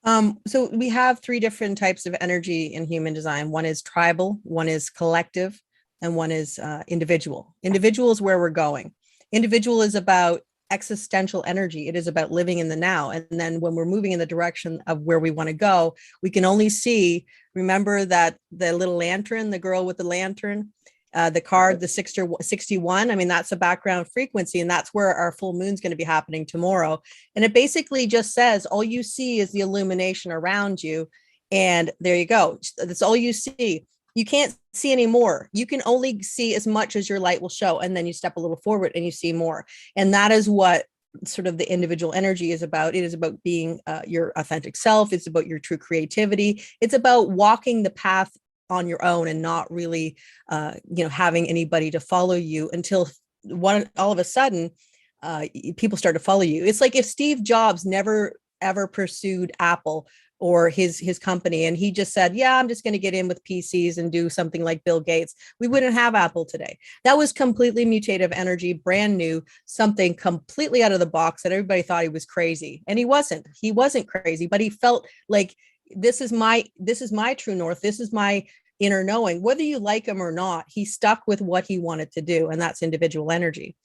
heightened? So we have 3 different types of energy in human design. One is tribal, one is collective, and one is individual. Individual is where we're going. Individual is about existential energy. It is about living in the now. And then when we're moving in the direction of where we want to go, we can only see, remember that the little lantern, the girl with the lantern, the card, the 61, I mean, that's a background frequency, and that's where our full moon's going to be happening tomorrow. And it basically just says, all you see is the illumination around you. And there you go. That's all you see. You can't see any more. You can only see as much as your light will show. And then you step a little forward and you see more. And that is what sort of the individual energy is about. It is about being your authentic self. It's about your true creativity. It's about walking the path on your own and not really, having anybody to follow you until all of a sudden, people start to follow you. It's like if Steve Jobs never ever pursued Apple or his company, and he just said, yeah, I'm just going to get in with PCs and do something like Bill Gates, we wouldn't have Apple today. That was completely mutative energy, brand new, something completely out of the box that everybody thought he was crazy. And he wasn't crazy, but he felt like this is my true north. This is my inner knowing. Whether you like him or not, he stuck with what he wanted to do. And that's individual energy.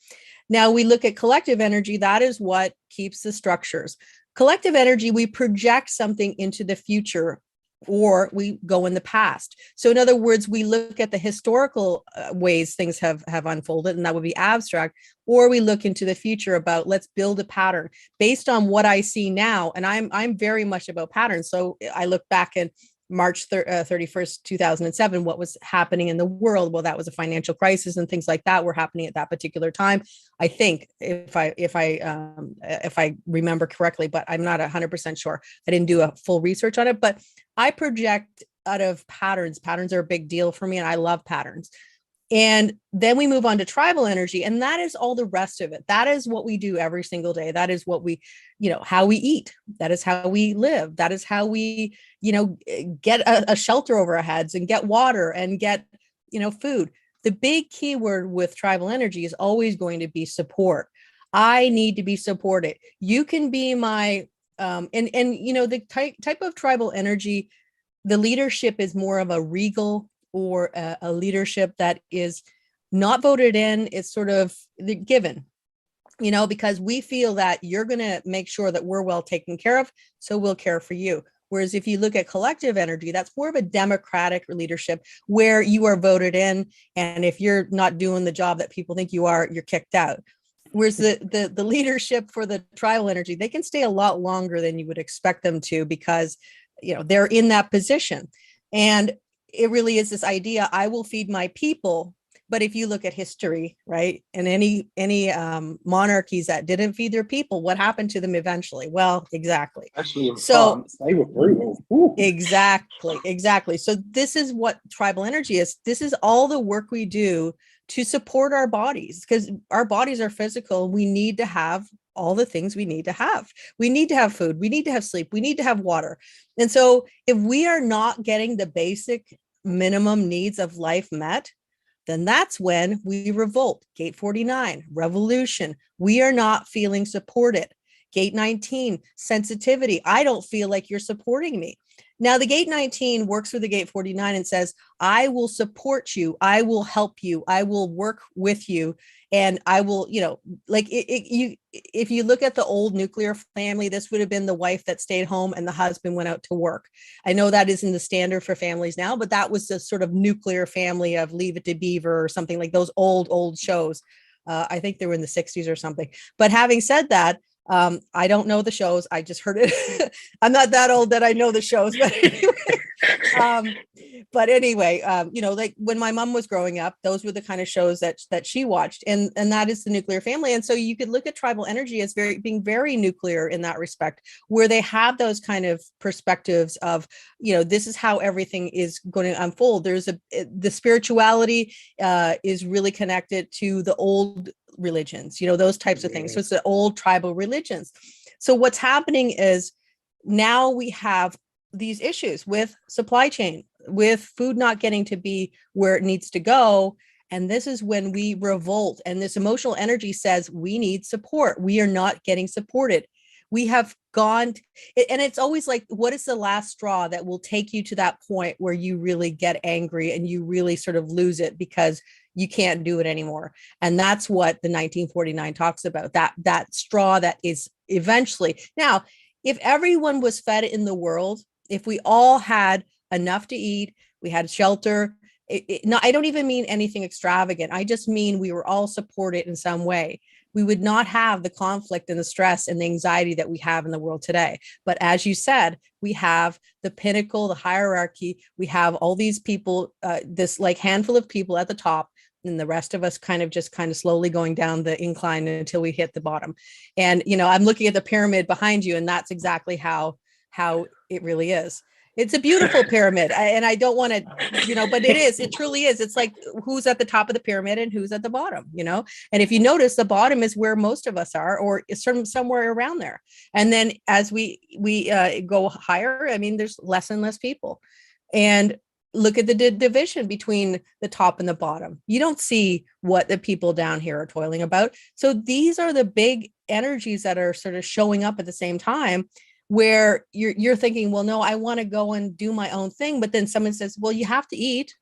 Now we look at collective energy. That is what keeps the structures. Collective energy, we project something into the future, or we go in the past. So in other words, we look at the historical ways things have unfolded, and that would be abstract, or we look into the future about, let's build a pattern based on what I see now. And I'm very much about patterns. So I look back and March 31st, 2007, what was happening in the world? Well, that was a financial crisis and things like that were happening at that particular time. I think if I remember correctly, but I'm not 100% sure. I didn't do a full research on it, but I project out of patterns. Patterns are a big deal for me, and I love patterns. And then we move on to tribal energy, and that is all the rest of it. That is what we do every single day. That is what we, how we eat. That is how we live. That is how we, get a shelter over our heads and get water and get, food. The big key word with tribal energy is always going to be support. I need to be supported. You can be my, the type of tribal energy, the leadership is more of a regal or a leadership that is not voted in. It's sort of given, because we feel that you're going to make sure that we're well taken care of, so we'll care for you. Whereas if you look at collective energy, that's more of a democratic leadership where you are voted in, and if you're not doing the job that people think you are, you're kicked out. Whereas the leadership for the tribal energy, they can stay a lot longer than you would expect them to, because they're in that position. And it really is this idea, I will feed my people. But if you look at history, right, and any monarchies that didn't feed their people, what happened to them eventually? Well, exactly. Actually, in France, they were brutal. Ooh. Exactly. So this is what tribal energy is. This is all the work we do to support our bodies, because our bodies are physical. We need to have all the things we need to have. We need to have food. We need to have sleep. We need to have water. And so if we are not getting the basic minimum needs of life met, then that's when we revolt. Gate 49, revolution. We are not feeling supported. Gate 19, sensitivity. I don't feel like you're supporting me. Now, the gate 19 works with the gate 49 and says, I will support you. I will help you. I will work with you. And I will, if you look at the old nuclear family, this would have been the wife that stayed home and the husband went out to work. I know that isn't the standard for families now, but that was the sort of nuclear family of Leave It to Beaver or something like those old shows. I think they were in the 60s or something. But having said that, I don't know the shows. I just heard it. I'm not that old that I know the shows, but anyway, like when my mom was growing up, those were the kind of shows that she watched, and that is the nuclear family. And so you could look at tribal energy as being very nuclear in that respect, where they have those kind of perspectives of, this is how everything is going to unfold. The spirituality is really connected to the old religions, those types of things. So it's the old tribal religions. So what's happening is now we have these issues with supply chain, with food not getting to be where it needs to go. And this is when we revolt. And this emotional energy says, we need support. We are not getting supported. We have gone, and it's always like, what is the last straw that will take you to that point where you really get angry and you really sort of lose it because you can't do it anymore? And that's what the 1949 talks about, that straw that is eventually. Now, if everyone was fed in the world, if we all had enough to eat, we had shelter, no, I don't even mean anything extravagant. I just mean we were all supported in some way. We would not have the conflict and the stress and the anxiety that we have in the world today. But as you said, we have the pinnacle, the hierarchy. We have all these people, this like handful of people at the top, and the rest of us kind of slowly going down the incline until we hit the bottom. And, I'm looking at the pyramid behind you, and that's exactly how it really is. It's a beautiful pyramid. And I don't want to, but it truly is. It's like, who's at the top of the pyramid and who's at the bottom, and if you notice, the bottom is where most of us are, or somewhere around there. And then as we go higher, there's less and less people. And look at the division between the top and the bottom. You don't see what the people down here are toiling about. So these are the big energies that are sort of showing up at the same time, where you're thinking, well, no, I want to go and do my own thing. But then someone says, well, you have to eat,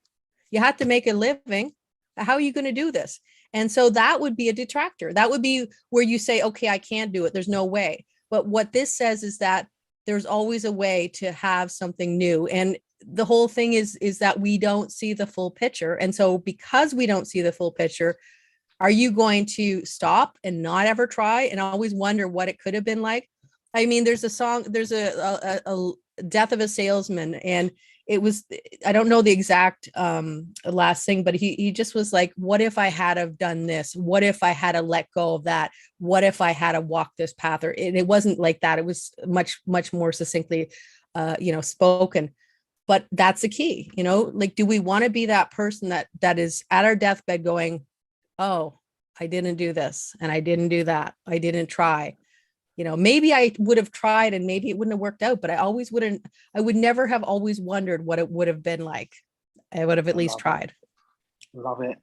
you have to make a living. How are you going to do this? And so that would be a detractor. That would be where you say, okay, I can't do it. There's no way. But what this says is that there's always a way to have something new. And the whole thing is that we don't see the full picture. And so because we don't see the full picture, are you going to stop and not ever try and always wonder what it could have been like? There's a song, there's a Death of a Salesman, and it was, I don't know the exact last thing, but he just was like, what if I had have done this? What if I had to let go of that? What if I had to walk this path? Or it wasn't like that. It was much more succinctly, spoken. But that's the key, like, do we want to be that person that is at our deathbed going, oh, I didn't do this and I didn't do that. I didn't try. Maybe I would have tried and maybe it wouldn't have worked out, but I would never have always wondered what it would have been like. I would have at least tried. Love it.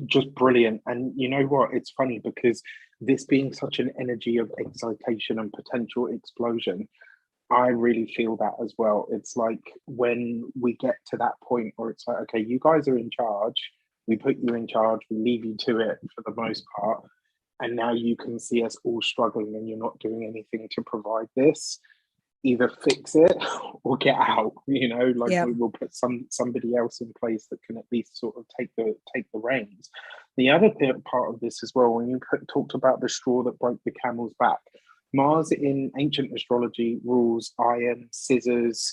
Just brilliant. And you know what? It's funny because this being such an energy of excitation and potential explosion, I really feel that as well. It's like when we get to that point where it's like, okay, you guys are in charge. We put you in charge. We leave you to it for the most part. And now you can see us all struggling and you're not doing anything to provide this. Either fix it or get out, Yeah. we will put somebody else in place that can at least sort of take the reins. The other part of this as well, when you talked about the straw that broke the camel's back, Mars in ancient astrology rules iron, scissors,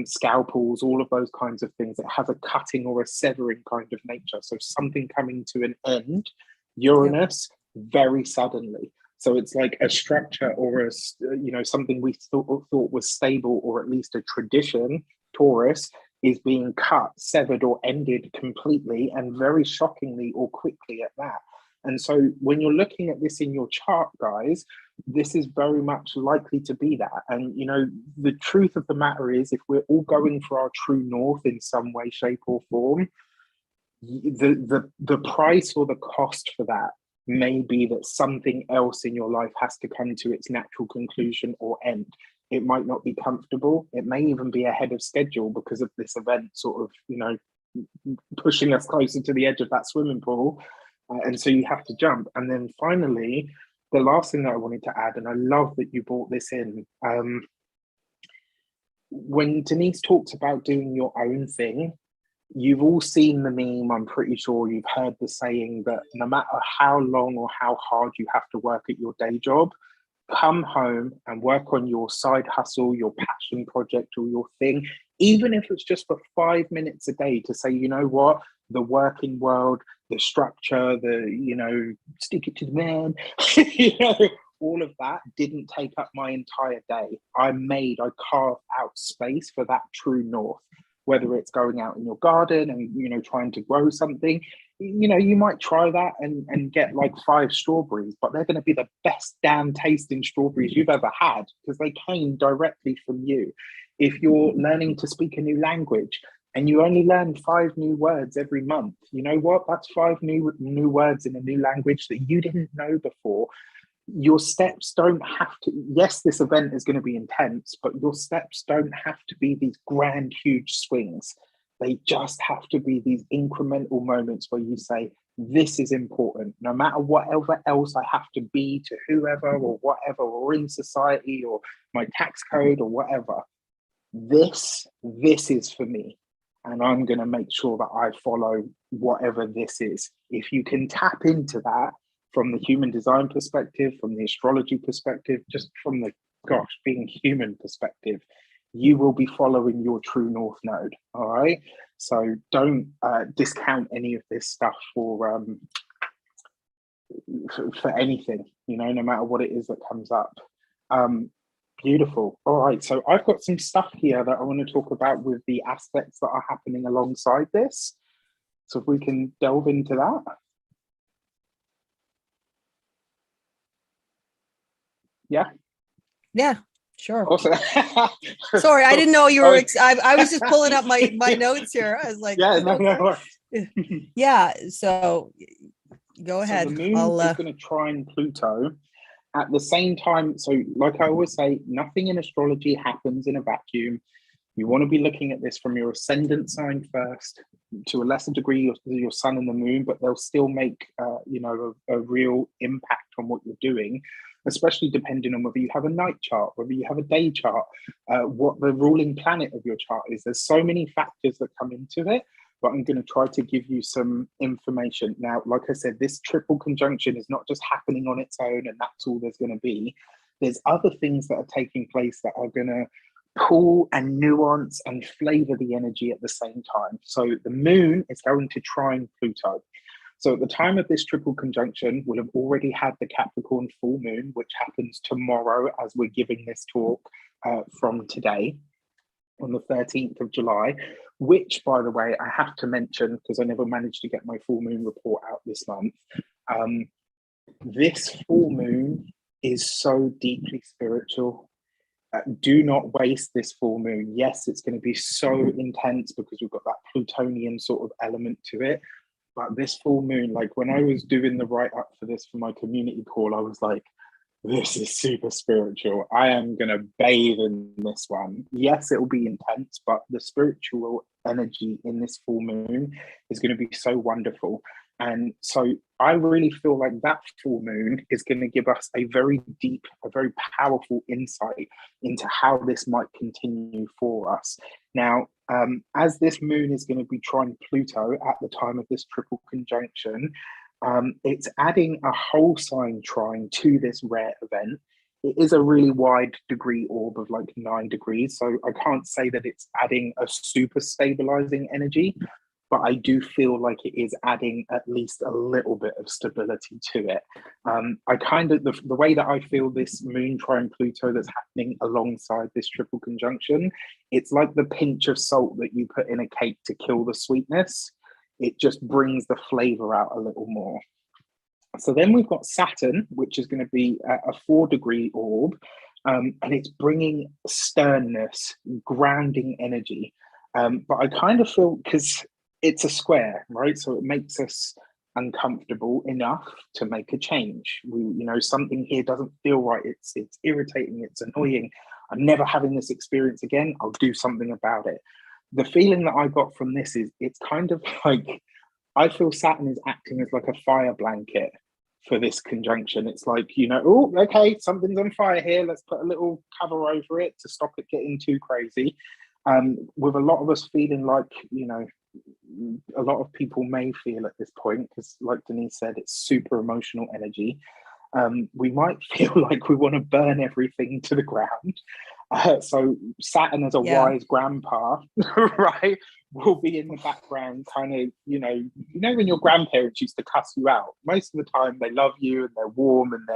scalpels, all of those kinds of things. It has a cutting or a severing kind of nature. So something coming to an end, Uranus, very suddenly. So it's like a structure or something we thought was stable, or at least a tradition, Taurus, is being cut, severed, or ended completely, and very shockingly or quickly at that. And so when you're looking at this in your chart, guys, this is very much likely to be that. And, the truth of the matter is, if we're all going for our true north in some way, shape, or form, the price or the cost for that may be that something else in your life has to come to its natural conclusion or end. It might not be comfortable. It may even be ahead of schedule because of this event sort of, pushing us closer to the edge of that swimming pool. And so you have to jump. And then finally, the last thing that I wanted to add, and I love that you brought this in, when Denise talks about doing your own thing, you've all seen the meme, I'm pretty sure you've heard the saying that no matter how long or how hard you have to work at your day job, come home and work on your side hustle, your passion project, or your thing, even if it's just for 5 minutes a day, to say, you know what, the working world, the structure, stick it to the man, all of that didn't take up my entire day. I carved out space for that true north. Whether it's going out in your garden and, trying to grow something, you might try that and get like 5 strawberries, but they're going to be the best damn tasting strawberries you've ever had because they came directly from you. If you're learning to speak a new language and you only learn 5 new words every month, you know what? That's 5 new words in a new language that you didn't know before. Your steps don't have to, yes, this event is going to be intense, but your steps don't have to be these grand, huge swings. They just have to be these incremental moments where you say, this is important, no matter whatever else I have to be to whoever or whatever, or in society or my tax code or whatever. This is for me. And I'm going to make sure that I follow whatever this is. If you can tap into that, from the human design perspective, from the astrology perspective, just from the, being human perspective, you will be following your true north node, all right? So don't discount any of this stuff for anything, no matter what it is that comes up. Beautiful. All right, so I've got some stuff here that I want to talk about with the aspects that are happening alongside this. So if we can delve into that. Yeah, sure. Awesome. Sorry, I didn't know you were. I was just pulling up my notes here. I was like, no. Yeah. So go ahead. So the moon is going to trine Pluto at the same time. So, like I always say, nothing in astrology happens in a vacuum. You want to be looking at this from your ascendant sign first, to a lesser degree your sun and the moon, but they'll still make a real impact on what you're doing, especially depending on whether you have a night chart, whether you have a day chart, what the ruling planet of your chart is. There's so many factors that come into it, but I'm going to try to give you some information. Now, like I said, this triple conjunction is not just happening on its own and that's all there's going to be. There's other things that are taking place that are going to pull and nuance and flavor the energy at the same time. So the moon is going to trine Pluto. So at the time of this triple conjunction, we'll have already had the Capricorn full moon, which happens tomorrow as we're giving this talk from today on the 13th of July, which, by the way, I have to mention because I never managed to get my full moon report out this month. This full moon is so deeply spiritual. Do not waste this full moon. Yes, it's going to be so intense because we've got that Plutonian sort of element to it. But this full moon, like when I was doing the write-up for this for my community call, I was like, this is super spiritual. I am going to bathe in this one. Yes, it will be intense, but the spiritual energy in this full moon is going to be so wonderful. And so I really feel like that full moon is going to give us a very deep, a very powerful insight into how this might continue for us. Now, as this moon is going to be trine Pluto at the time of this triple conjunction, it's adding a whole sign trine to this rare event. It is a really wide degree orb of like 9 degrees, so I can't say that it's adding a super stabilizing energy, but I do feel like it is adding at least a little bit of stability to it. I kind of, the way that I feel this moon trine Pluto that's happening alongside this triple conjunction, it's like the pinch of salt that you put in a cake to kill the sweetness. It just brings the flavor out a little more. So then we've got Saturn, which is going to be a 4-degree orb, and it's bringing sternness, grounding energy. But I kind of feel, because it's a square, right? So it makes us uncomfortable enough to make a change. Something here doesn't feel right. It's irritating. It's annoying. I'm never having this experience again. I'll do something about it. The feeling that I got from this is it's kind of like, I feel Saturn is acting as like a fire blanket for this conjunction. It's like, oh, okay, something's on fire here. Let's put a little cover over it to stop it getting too crazy. With a lot of us feeling like, a lot of people may feel at this point, because like Denise said, it's super emotional energy. We might feel like we want to burn everything to the ground. So Saturn as a wise grandpa, right, will be in the background, kind of, when your grandparents used to cuss you out, most of the time they love you and they're warm and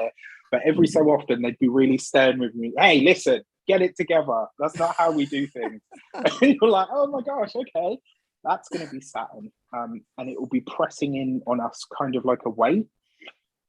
but every so often they'd be really stern with you. Hey, listen, get it together. That's not how we do things. And you're like, oh my gosh, okay. That's going to be Saturn. And it will be pressing in on us kind of like a weight.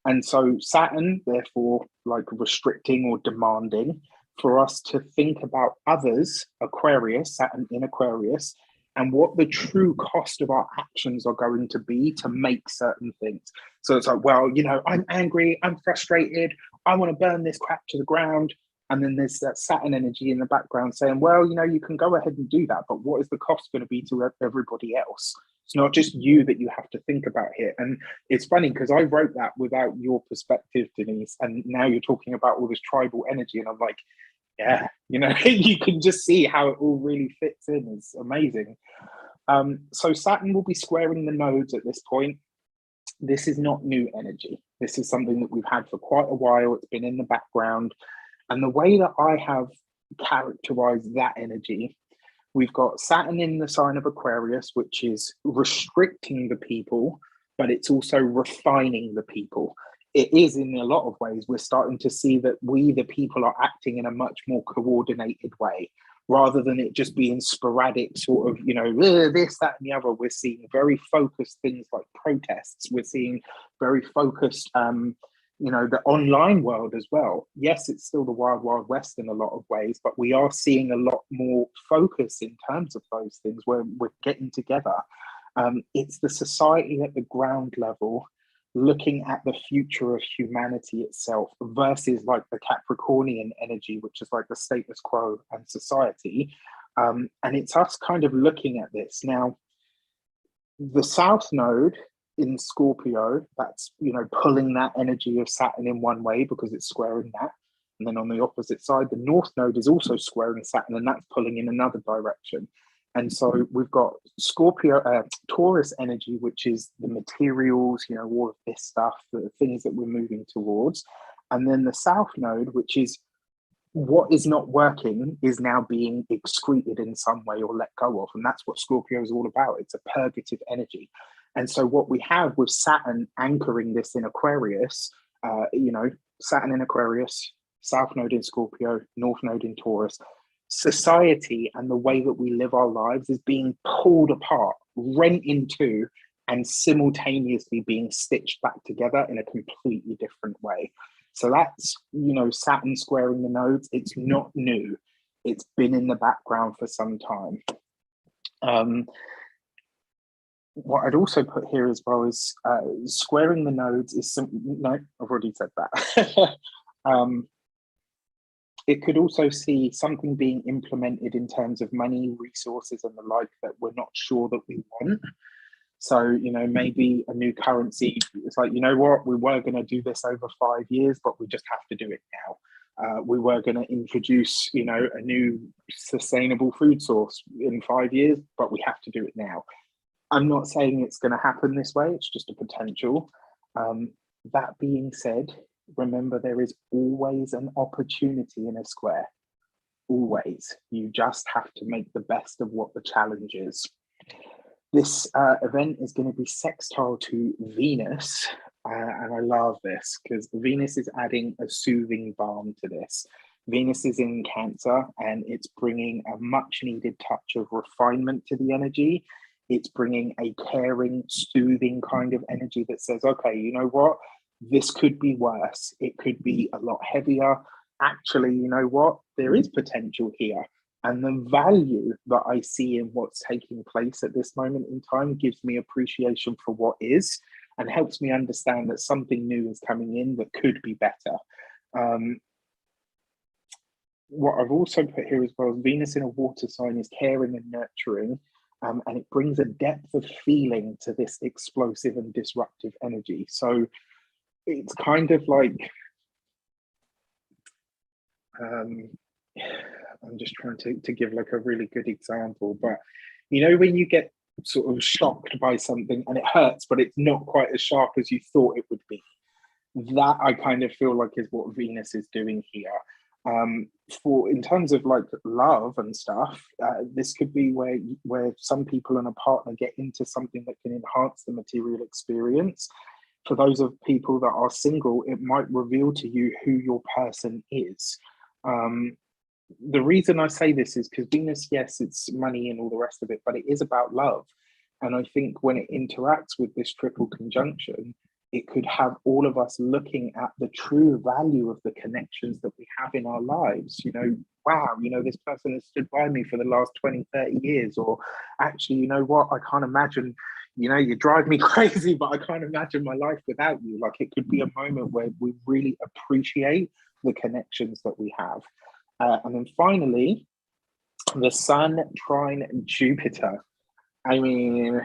And so Saturn, therefore, like restricting or demanding for us to think about others, Aquarius, Saturn in Aquarius, and what the true cost of our actions are going to be to make certain things. So it's like, well, I'm angry, I'm frustrated, I want to burn this crap to the ground. And then there's that Saturn energy in the background saying, well, you can go ahead and do that, but what is the cost going to be to everybody else? It's not just you that you have to think about here. And it's funny because I wrote that without your perspective, Denise, and now you're talking about all this tribal energy. And I'm like, yeah, you can just see how it all really fits in. It's amazing. So Saturn will be squaring the nodes at this point. This is not new energy. This is something that we've had for quite a while. It's been in the background. And the way that I have characterized that energy, we've got Saturn in the sign of Aquarius, which is restricting the people, but it's also refining the people. It is in a lot of ways, we're starting to see that we, the people, are acting in a much more coordinated way, rather than it just being sporadic sort of, this, that, and the other. We're seeing very focused things like protests. We're seeing very focused, the online world as well. Yes, it's still the wild, wild west in a lot of ways, but we are seeing a lot more focus in terms of those things where we're getting together. It's the society at the ground level looking at the future of humanity itself versus like the Capricornian energy, which is like the status quo and society. And it's us kind of looking at this. Now, the South Node in Scorpio, that's, pulling that energy of Saturn in one way because it's squaring that. And then on the opposite side, the North Node is also squaring Saturn, and that's pulling in another direction. And so we've got Taurus energy, which is the materials, all of this stuff, the things that we're moving towards. And then the South Node, which is what is not working is now being excreted in some way or let go of. And that's what Scorpio is all about. It's a purgative energy. And so what we have with Saturn anchoring this in Aquarius, Saturn in Aquarius, South Node in Scorpio, North Node in Taurus, society and the way that we live our lives is being pulled apart, rent in two, and simultaneously being stitched back together in a completely different way. So that's, Saturn squaring the nodes. It's not new. It's been in the background for some time. What I'd also put here as well is squaring the nodes is no, I've already said that. It could also see something being implemented in terms of money, resources, and the like that we're not sure that we want. So, maybe a new currency. It's like, you know what, we were going to do this over 5 years, but we just have to do it now. We were going to introduce, a new sustainable food source in 5 years, but we have to do it now. I'm not saying it's going to happen this way. It's just a potential. That being said, remember, there is always an opportunity in a square. Always. You just have to make the best of what the challenge is. This event is going to be sextile to Venus, and I love this because Venus is adding a soothing balm to this. Venus is in Cancer, and it's bringing a much needed touch of refinement to the energy. It's bringing a caring, soothing kind of energy that says, okay, you know what? This could be worse. It could be a lot heavier. Actually, you know what? There is potential here. And the value that I see in what's taking place at this moment in time gives me appreciation for what is and helps me understand that something new is coming in that could be better. What I've also put here as well is Venus in a water sign is caring and nurturing. And it brings a depth of feeling to this explosive and disruptive energy. So it's kind of like, I'm just trying to give like a really good example, but when you get sort of shocked by something and it hurts, but it's not quite as sharp as you thought it would be. That I kind of feel like is what Venus is doing here. For in terms of like love and stuff, this could be where some people and a partner get into something that can enhance the material experience. For those of people that are single, it might reveal to you who your person is. The reason I say this is because Venus, yes, it's money and all the rest of it, but it is about love. And I think when it interacts with this triple conjunction, it could have all of us looking at the true value of the connections that we have in our lives. Wow, this person has stood by me for the last 20, 30 years. Or actually, you know what, I can't imagine, you drive me crazy, but I can't imagine my life without you. Like, it could be a moment where we really appreciate the connections that we have. And then finally, the Sun trine Jupiter. I mean,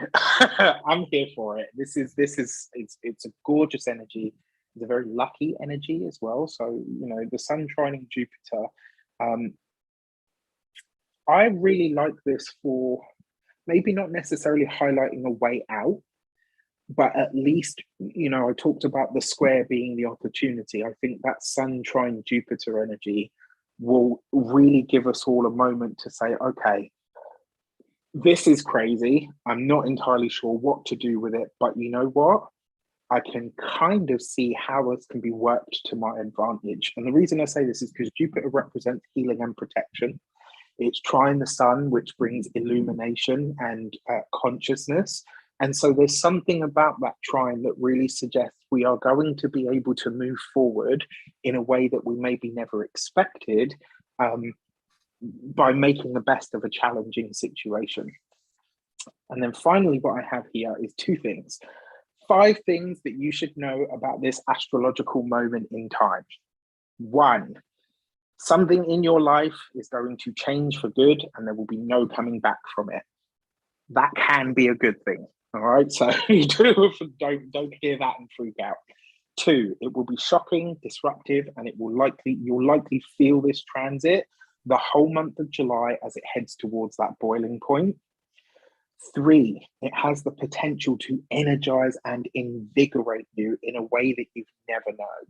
I'm here for it. It's a gorgeous energy. It's a very lucky energy as well. So, the Sun trining Jupiter. I really like this for maybe not necessarily highlighting a way out, but at least, I talked about the square being the opportunity. I think that Sun trine Jupiter energy will really give us all a moment to say, okay, this is crazy. I'm not entirely sure what to do with it, but you know what? I can kind of see how it can be worked to my advantage. And the reason I say this is because Jupiter represents healing and protection. It's trine the Sun, which brings illumination and consciousness. And so there's something about that trine that really suggests we are going to be able to move forward in a way that we maybe never expected, by making the best of a challenging situation. And then finally, what I have here is 2 things. 5 things that you should know about this astrological moment in time. 1, something in your life is going to change for good and there will be no coming back from it. That can be a good thing. All right, so don't hear that and freak out. 2, it will be shocking, disruptive, and you'll likely feel this transit the whole month of July as it heads towards that boiling point. 3, it has the potential to energize and invigorate you in a way that you've never known.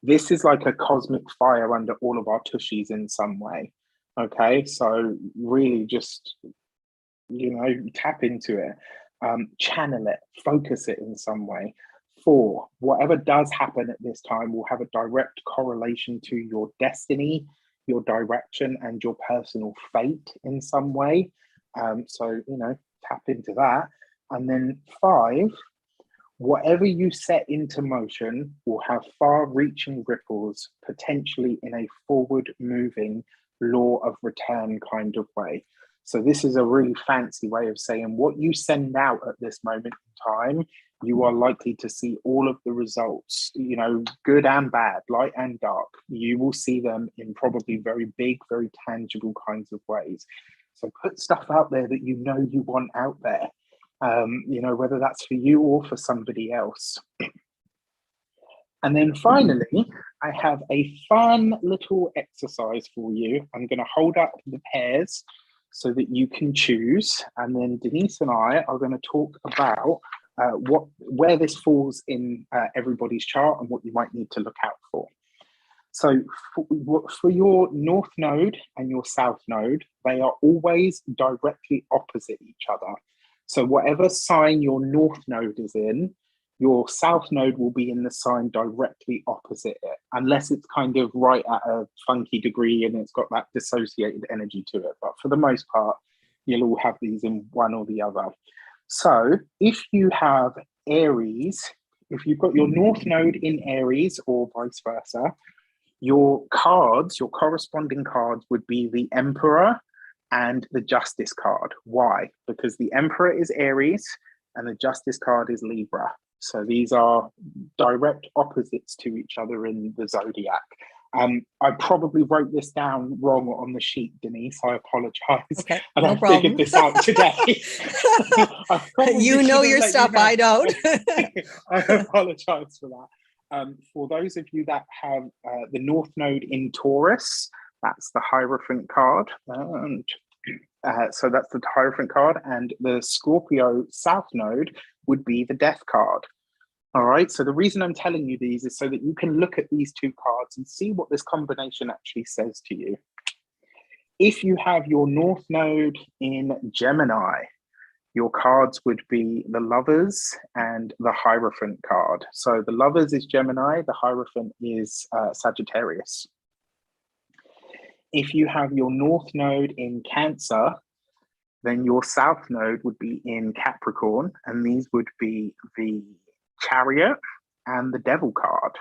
This is like a cosmic fire under all of our tushies in some way. Okay, so really just, tap into it, channel it, focus it in some way. 4, whatever does happen at this time will have a direct correlation to your destiny, your direction, and your personal fate in some way. So, tap into that. And then 5, whatever you set into motion will have far-reaching ripples, potentially in a forward-moving law of return kind of way. So this is a really fancy way of saying what you send out at this moment in time, you are likely to see all of the results, good and bad, light and dark. You will see them in probably very big, very tangible kinds of ways. So put stuff out there that you want out there, whether that's for you or for somebody else. And then finally, I have a fun little exercise for you. I'm going to hold up the pairs so that you can choose. And then Denise and I are going to talk about where this falls in everybody's chart and what you might need to look out for. So for your North Node and your South Node, they are always directly opposite each other. So whatever sign your North Node is in, your South Node will be in the sign directly opposite it, unless it's kind of right at a funky degree and it's got that dissociated energy to it. But for the most part, you'll all have these in one or the other. So if you have Aries, if you've got your North Node in Aries or vice versa, your cards, your corresponding cards would be the Emperor and the Justice card. Why? Because the Emperor is Aries and the Justice card is Libra. So these are direct opposites to each other in the zodiac. I probably wrote this down wrong on the sheet, Denise. I apologize. Okay, and no I problem. figured this out today. You know your stuff, I don't. I apologize for that. For those of you that have the North Node in Taurus, that's the Hierophant card. And so that's the Hierophant card. And the Scorpio South Node would be the Death card. All right, so the reason I'm telling you these is so that you can look at these two cards and see what this combination actually says to you. If you have your North Node in Gemini, your cards would be the Lovers and the Hierophant card. So the Lovers is Gemini, the Hierophant is Sagittarius. If you have your North Node in Cancer, then your South Node would be in Capricorn, and these would be the Chariot and the Devil card.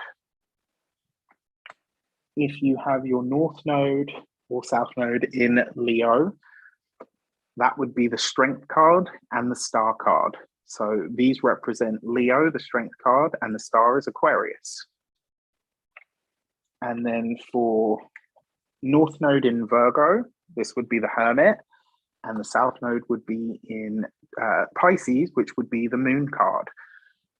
If you have your North Node or South Node in Leo, that would be the Strength card and the Star card. So these represent Leo, the Strength card, and the Star is Aquarius. And then for North Node in Virgo, this would be the Hermit, and the South Node would be in Pisces, which would be the Moon card.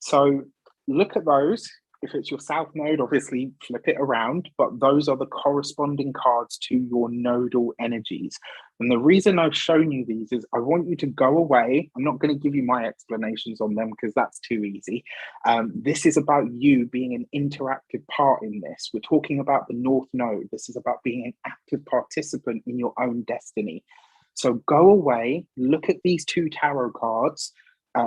So look at those. If it's your South Node, obviously flip it around, but those are the corresponding cards to your nodal energies. And the reason I've shown you these is I want you to go away. I'm not going to give you my explanations on them because that's too easy. This is about you being an interactive part in this. We're talking about the North Node. This is about being an active participant in your own destiny. So go away, look at these two tarot cards,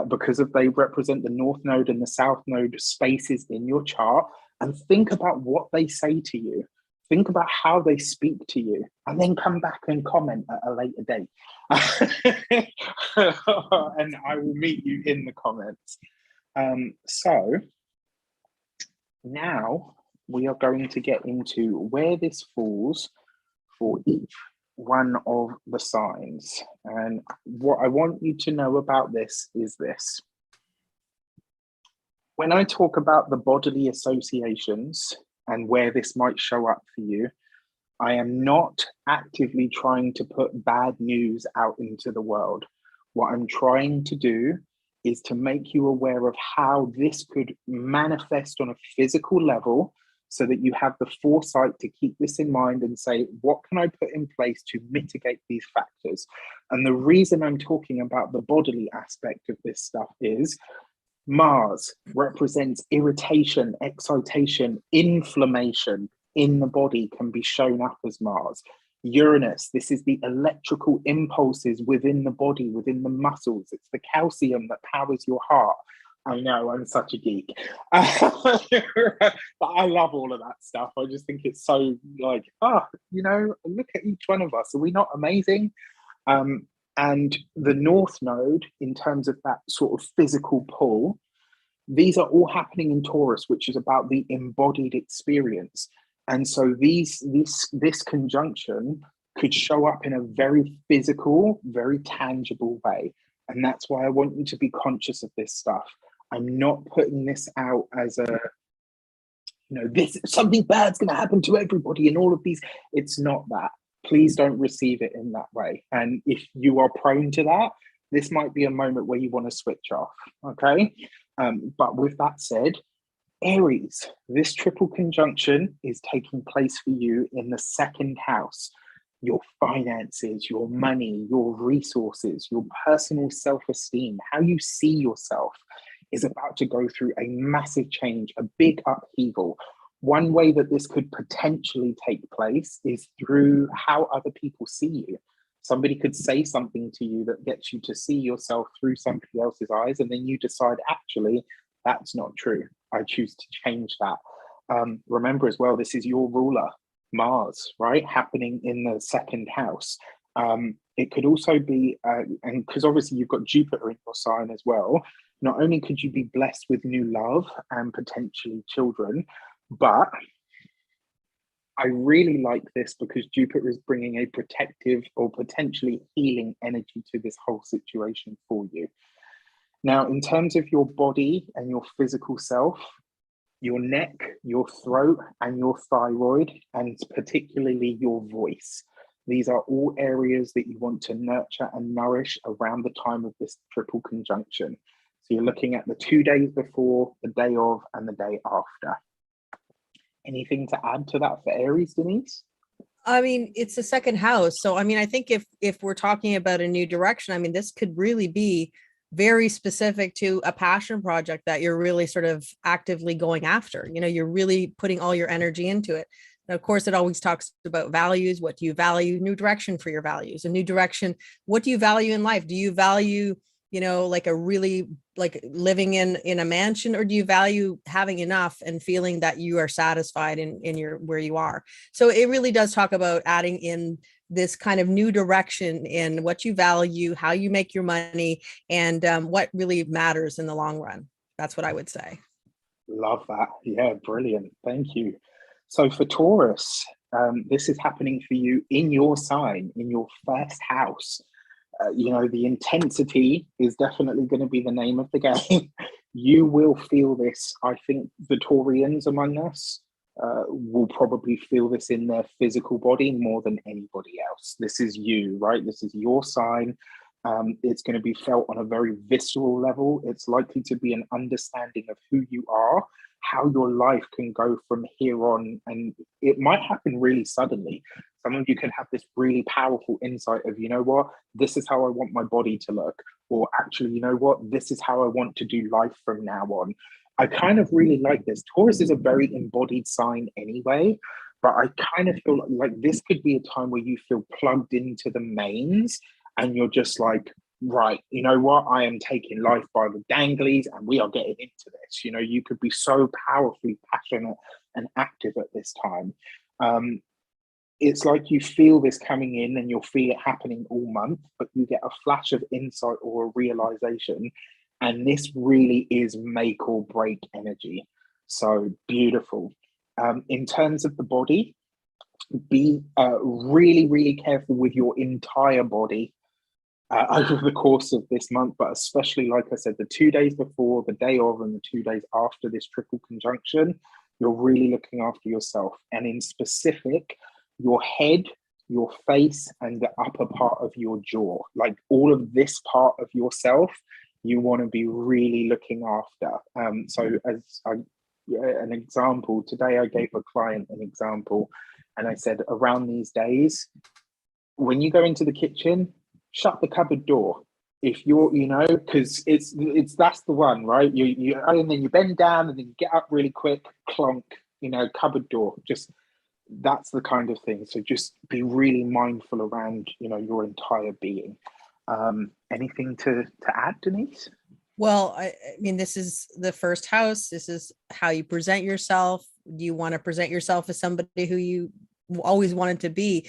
because they represent the North Node and the South Node spaces in your chart, and think about what they say to you. Think about how they speak to you, and then come back and comment at a later date. And I will meet you in the comments. So now we are going to get into where this falls for each one of the signs. And what I want you to know about this is this. When I talk about the bodily associations and where this might show up for you, I am not actively trying to put bad news out into the world. What I'm trying to do is to make you aware of how this could manifest on a physical level, so that you have the foresight to keep this in mind and say, what can I put in place to mitigate these factors? And the reason I'm talking about the bodily aspect of this stuff is Mars represents irritation, excitation, inflammation in the body can be shown up as Mars. Uranus, this is the electrical impulses within the body, within the muscles. It's the calcium that powers your heart. I know, I'm such a geek. But I love all of that stuff. I just think it's so like, you know, look at each one of us. Are we not amazing? And the North Node, in terms of that sort of physical pull, these are all happening in Taurus, which is about the embodied experience. And so this conjunction could show up in a very physical, very tangible way. And that's why I want you to be conscious of this stuff. I'm not putting this out as a, you know, this something bad's going to happen to everybody and all of these. It's not that. Please don't receive it in that way. And if you are prone to that, this might be a moment where you want to switch off. Okay. But with that said, Aries, this triple conjunction is taking place for you in the second house. Your finances, your money, your resources, your personal self-esteem, how you see yourself is about to go through a massive change, a big upheaval. One way that this could potentially take place is through how other people see you. Somebody could say something to you that gets you to see yourself through somebody else's eyes, and then you decide, actually, that's not true. I choose to change that. Remember as well, this is your ruler, Mars, right? Happening in the second house. It could also be, and because obviously you've got Jupiter in your sign as well, not only could you be blessed with new love and potentially children, but I really like this because Jupiter is bringing a protective or potentially healing energy to this whole situation for you. Now, in terms of your body and your physical self, your neck, your throat, and your thyroid, and particularly your voice, these are all areas that you want to nurture and nourish around the time of this triple conjunction. So you're looking at the 2 days before, the day of, and the day after. Anything to add to that for Aries, Denise? I mean, it's the second house. So, I mean, I think if we're talking about a new direction, I mean, this could really be very specific to a passion project that you're really sort of actively going after. You know, you're really putting all your energy into it. And of course, it always talks about values. What do you value? New direction for your values, a new direction. What do you value in life? Do you value, you know, like a really like living in a mansion, or do you value having enough and feeling that you are satisfied in your where you are? So it really does talk about adding in this kind of new direction in what you value, how you make your money, and what really matters in the long run. That's what I would say. Love that. Yeah, brilliant. Thank you. So for Taurus, this is happening for you in your sign, in your first house. You know, the intensity is definitely going to be the name of the game. You will feel this. I think the Taurians among us will probably feel this in their physical body more than anybody else. This is you, right? This is your sign. It's going to be felt on a very visceral level. It's likely to be an understanding of who you are, how your life can go from here on, and it might happen really suddenly. Some of you can have this really powerful insight of, you know what, this is how I want my body to look, or actually, you know what, this is how I want to do life from now on. I kind of really like this. Taurus is a very embodied sign anyway, but I kind of feel like this could be a time where you feel plugged into the mains and you're just like, right, you know what, I am taking life by the danglies and we are getting into this. You know, you could be so powerfully passionate and active at this time. It's like you feel this coming in and you'll feel it happening all month, but you get a flash of insight or a realization. And this really is make or break energy. So beautiful. In terms of the body, be really, really careful with your entire body over the course of this month, but especially, like I said, the 2 days before, the day of, and the 2 days after this triple conjunction, you're really looking after yourself. And in specific, your head, your face, and the upper part of your jaw, like all of this part of yourself, you want to be really looking after. So as an example, today I gave a client an example, and I said, around these days, when you go into the kitchen, shut the cupboard door. if you're, you know, because it's that's the one, right? You and then you bend down and then you get up really quick, clonk, you know, cupboard door. Just that's the kind of thing. So just be really mindful around, you know, your entire being. Anything to add, Denise? Well, I mean, this is the first house. This is how you present yourself. Do you want to present yourself as somebody who you always wanted to be?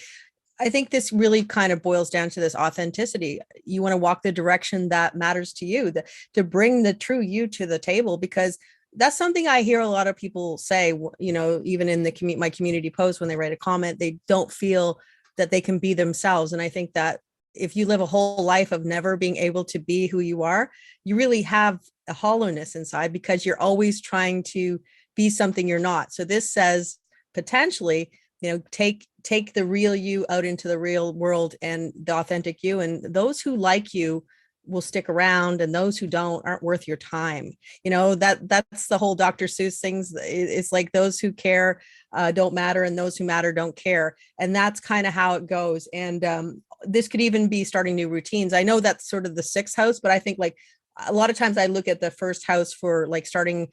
I think this really kind of boils down to this authenticity. You want to walk the direction that matters to you, to bring the true you to the table, because that's something I hear a lot of people say, you know, even in the my community post, when they write a comment, they don't feel that they can be themselves. And I think that if you live a whole life of never being able to be who you are, you really have a hollowness inside, because you're always trying to be something you're not. So this says potentially, you know, take the real you out into the real world and the authentic you, and those who like you will stick around, and those who don't aren't worth your time. You know, that's the whole Dr. Seuss things. It's like those who care don't matter, and those who matter don't care. And that's kind of how it goes. And this could even be starting new routines. I know that's sort of the sixth house, but I think like a lot of times I look at the first house for like starting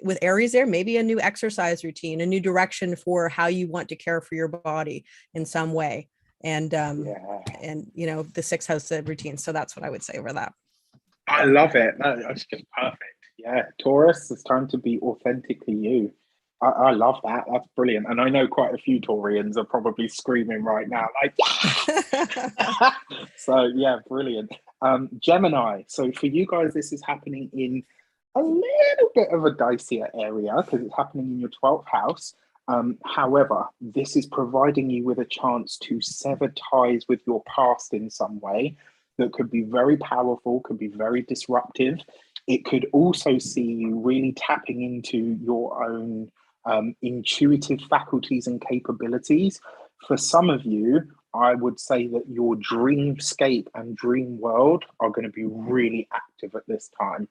with Aries there, maybe a new exercise routine, a new direction for how you want to care for your body in some way. And and you know, the sixth house routine. So that's what I would say over that. I love it. That's just perfect. Yeah, Taurus, it's time to be authentically you. I love that. That's brilliant. And I know quite a few Taurians are probably screaming right now, like, yeah! So yeah, brilliant. Gemini. So for you guys, this is happening in a little bit of a dicier area because it's happening in your 12th house. However, this is providing you with a chance to sever ties with your past in some way that could be very powerful, could be very disruptive. It could also see you really tapping into your own intuitive faculties and capabilities. For some of you, I would say that your dreamscape and dream world are going to be really active at this time.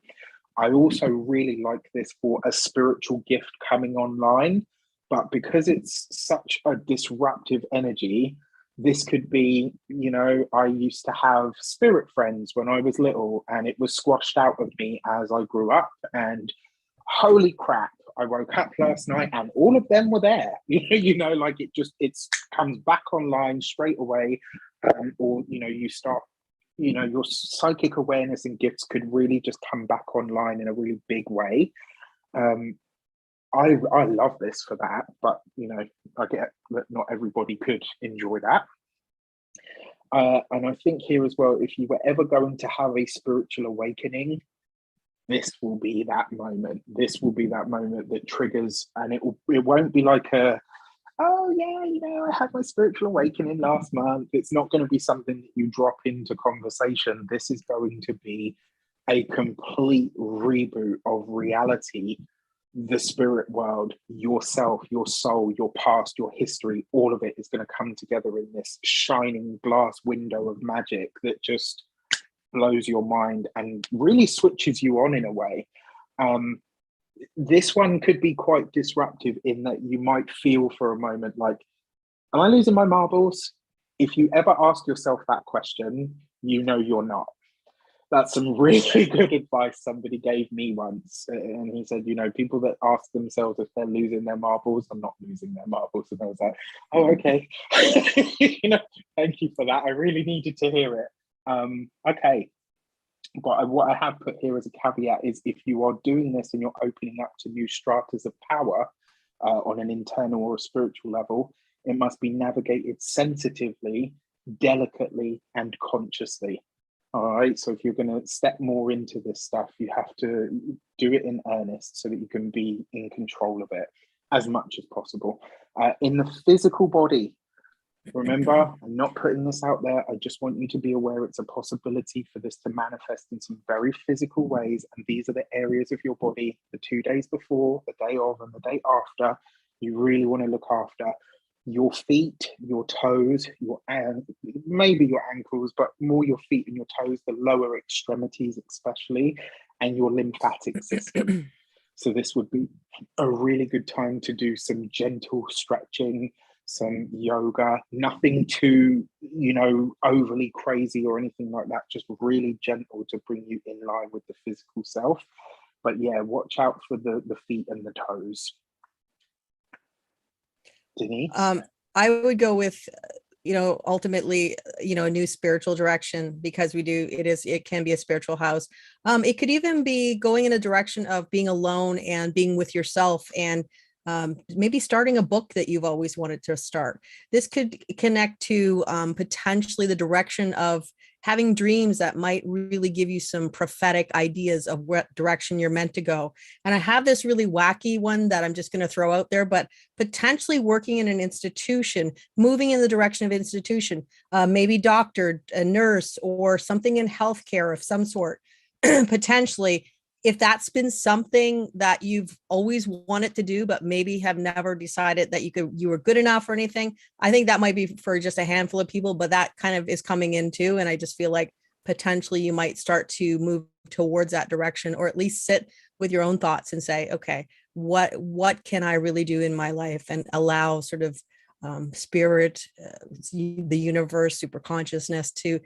I also really like this for a spiritual gift coming online, but because it's such a disruptive energy, this could be, you know, I used to have spirit friends when I was little, and it was squashed out of me as I grew up. And holy crap, I woke up last night and all of them were there. You know, like it comes back online straight away. Or, you know, you start, you know, your psychic awareness and gifts could really just come back online in a really big way. I love this for that, but you know, I get that not everybody could enjoy that. And I think here as well, if you were ever going to have a spiritual awakening, this will be that moment. This will be that moment that triggers, and it won't be like oh yeah, you know, I had my spiritual awakening last month. It's not going to be something that you drop into conversation. This is going to be a complete reboot of reality, the spirit world, yourself, your soul, your past, your history. All of it is going to come together in this shining glass window of magic that just blows your mind and really switches you on in a way. This one could be quite disruptive in that you might feel for a moment like, am I losing my marbles? If you ever ask yourself that question, you know you're not. That's some really good advice somebody gave me once. And he said, you know, people that ask themselves if they're losing their marbles are not losing their marbles. And I was like, oh, okay. You know, thank you for that. I really needed to hear it. Okay. But what I have put here as a caveat is if you are doing this and you're opening up to new stratas of power on an internal or a spiritual level, it must be navigated sensitively, delicately, and consciously. All right, so if you're going to step more into this stuff, you have to do it in earnest so that you can be in control of it as much as possible. In the physical body, remember, I'm not putting this out there. I just want you to be aware it's a possibility for this to manifest in some very physical ways. And these are the areas of your body, the 2 days before, the day of, and the day after, you really want to look after. Your feet, your toes, maybe your ankles, but more your feet and your toes, the lower extremities especially, and your lymphatic system. So this would be a really good time to do some gentle stretching, some yoga, nothing too, you know, overly crazy or anything like that, just really gentle to bring you in line with the physical self. But yeah, watch out for the feet and the toes. Denise? I would go with, you know, ultimately, you know, a new spiritual direction, because it can be a spiritual house. It could even be going in a direction of being alone and being with yourself, and maybe starting a book that you've always wanted to start. This could connect to potentially the direction of having dreams that might really give you some prophetic ideas of what direction you're meant to go. And I have this really wacky one that I'm just going to throw out there, but potentially working in an institution, moving in the direction of institution, maybe doctor, a nurse, or something in healthcare of some sort, potentially. If that's been something that you've always wanted to do, but maybe have never decided that you were good enough or anything, I think that might be for just a handful of people, but that kind of is coming in too. And I just feel like potentially you might start to move towards that direction, or at least sit with your own thoughts and say, okay, what can I really do in my life, and allow sort of spirit, the universe, super consciousness to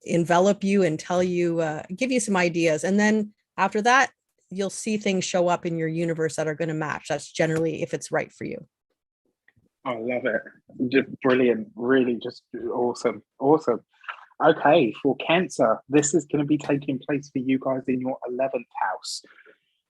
envelop you and tell you, give you some ideas. And then after that, you'll see things show up in your universe that are going to match. That's generally if it's right for you. I love it. Just brilliant. Really just awesome. Awesome. Okay, for Cancer, this is going to be taking place for you guys in your 11th house.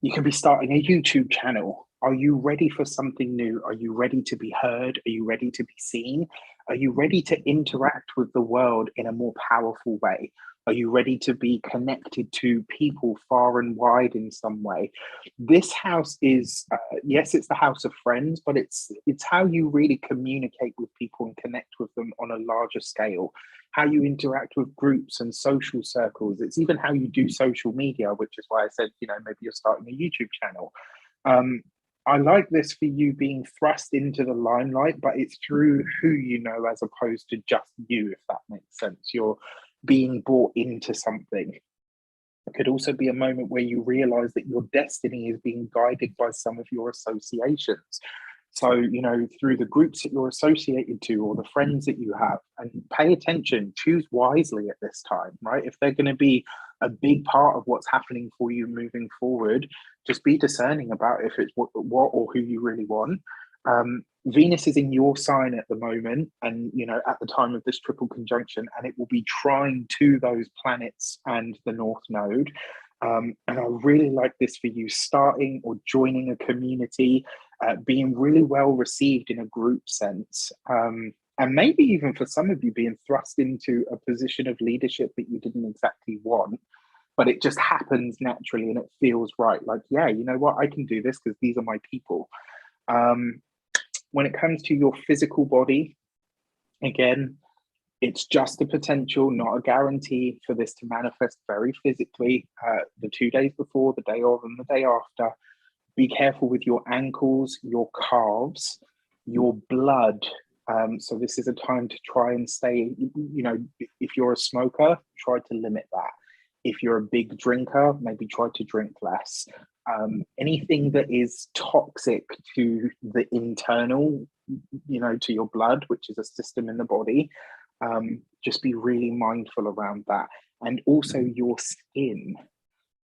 You can be starting a YouTube channel. Are you ready for something new? Are you ready to be heard? Are you ready to be seen? Are you ready to interact with the world in a more powerful way? Are you ready to be connected to people far and wide in some way? This house is, yes, it's the house of friends, but it's how you really communicate with people and connect with them on a larger scale, how you interact with groups and social circles. It's even how you do social media, which is why I said, you know, maybe you're starting a YouTube channel. I like this for you being thrust into the limelight, but it's through who you know as opposed to just you, if that makes sense. You're being brought into something. It could also be a moment where you realize that your destiny is being guided by some of your associations. So, you know, through the groups that you're associated to or the friends that you have, and pay attention, choose wisely at this time, right? If they're going to be a big part of what's happening for you moving forward, just be discerning about if it's what or who you really want. Venus is in your sign at the moment, and you know, at the time of this triple conjunction, and it will be trine to those planets and the North Node. And I really like this for you, starting or joining a community, being really well received in a group sense, and maybe even for some of you being thrust into a position of leadership that you didn't exactly want, but it just happens naturally and it feels right. Like, yeah, you know what, I can do this because these are my people. When it comes to your physical body, again, it's just a potential, not a guarantee for this to manifest very physically. The 2 days before, the day of, and the day after. Be careful with your ankles, your calves, your blood. So this is a time to try and stay, you know, if you're a smoker, try to limit that. If you're a big drinker, maybe try to drink less. Anything that is toxic to the internal, you know, to your blood, which is a system in the body, just be really mindful around that. And also your skin,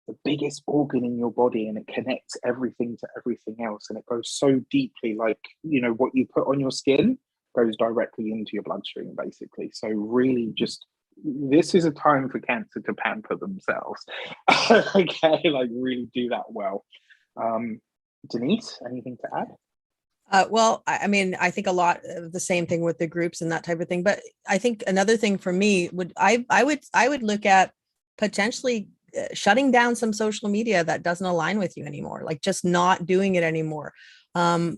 the biggest organ in your body, and it connects everything to everything else, and it goes so deeply. Like, you know, what you put on your skin goes directly into your bloodstream, basically. So really, just, this is a time for Cancer to pamper themselves. Okay, like really do that well. Denise, anything to add? Well, I mean, I think a lot of the same thing with the groups and that type of thing. But I think another thing for me would, I would look at potentially shutting down some social media that doesn't align with you anymore, like just not doing it anymore.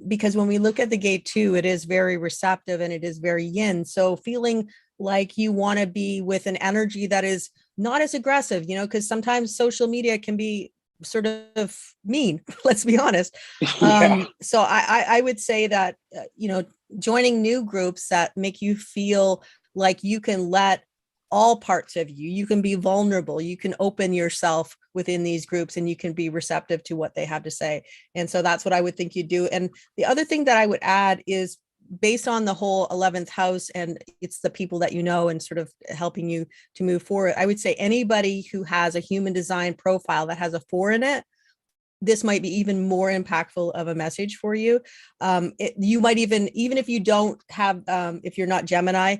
Because when we look at the gate 2, it is very receptive and it is very yin. So feeling like you want to be with an energy that is not as aggressive, you know, because sometimes social media can be sort of mean, let's be honest. Yeah. So I would say that, you know, joining new groups that make you feel like you can let all parts of you, you can be vulnerable, you can open yourself within these groups, and you can be receptive to what they have to say. And so that's what I would think you do. And the other thing that I would add is based on the whole 11th house, and it's the people that you know and sort of helping you to move forward, I would say anybody who has a human design profile that has a 4 in it, this might be even more impactful of a message for you. You might even if you don't have, if you're not Gemini,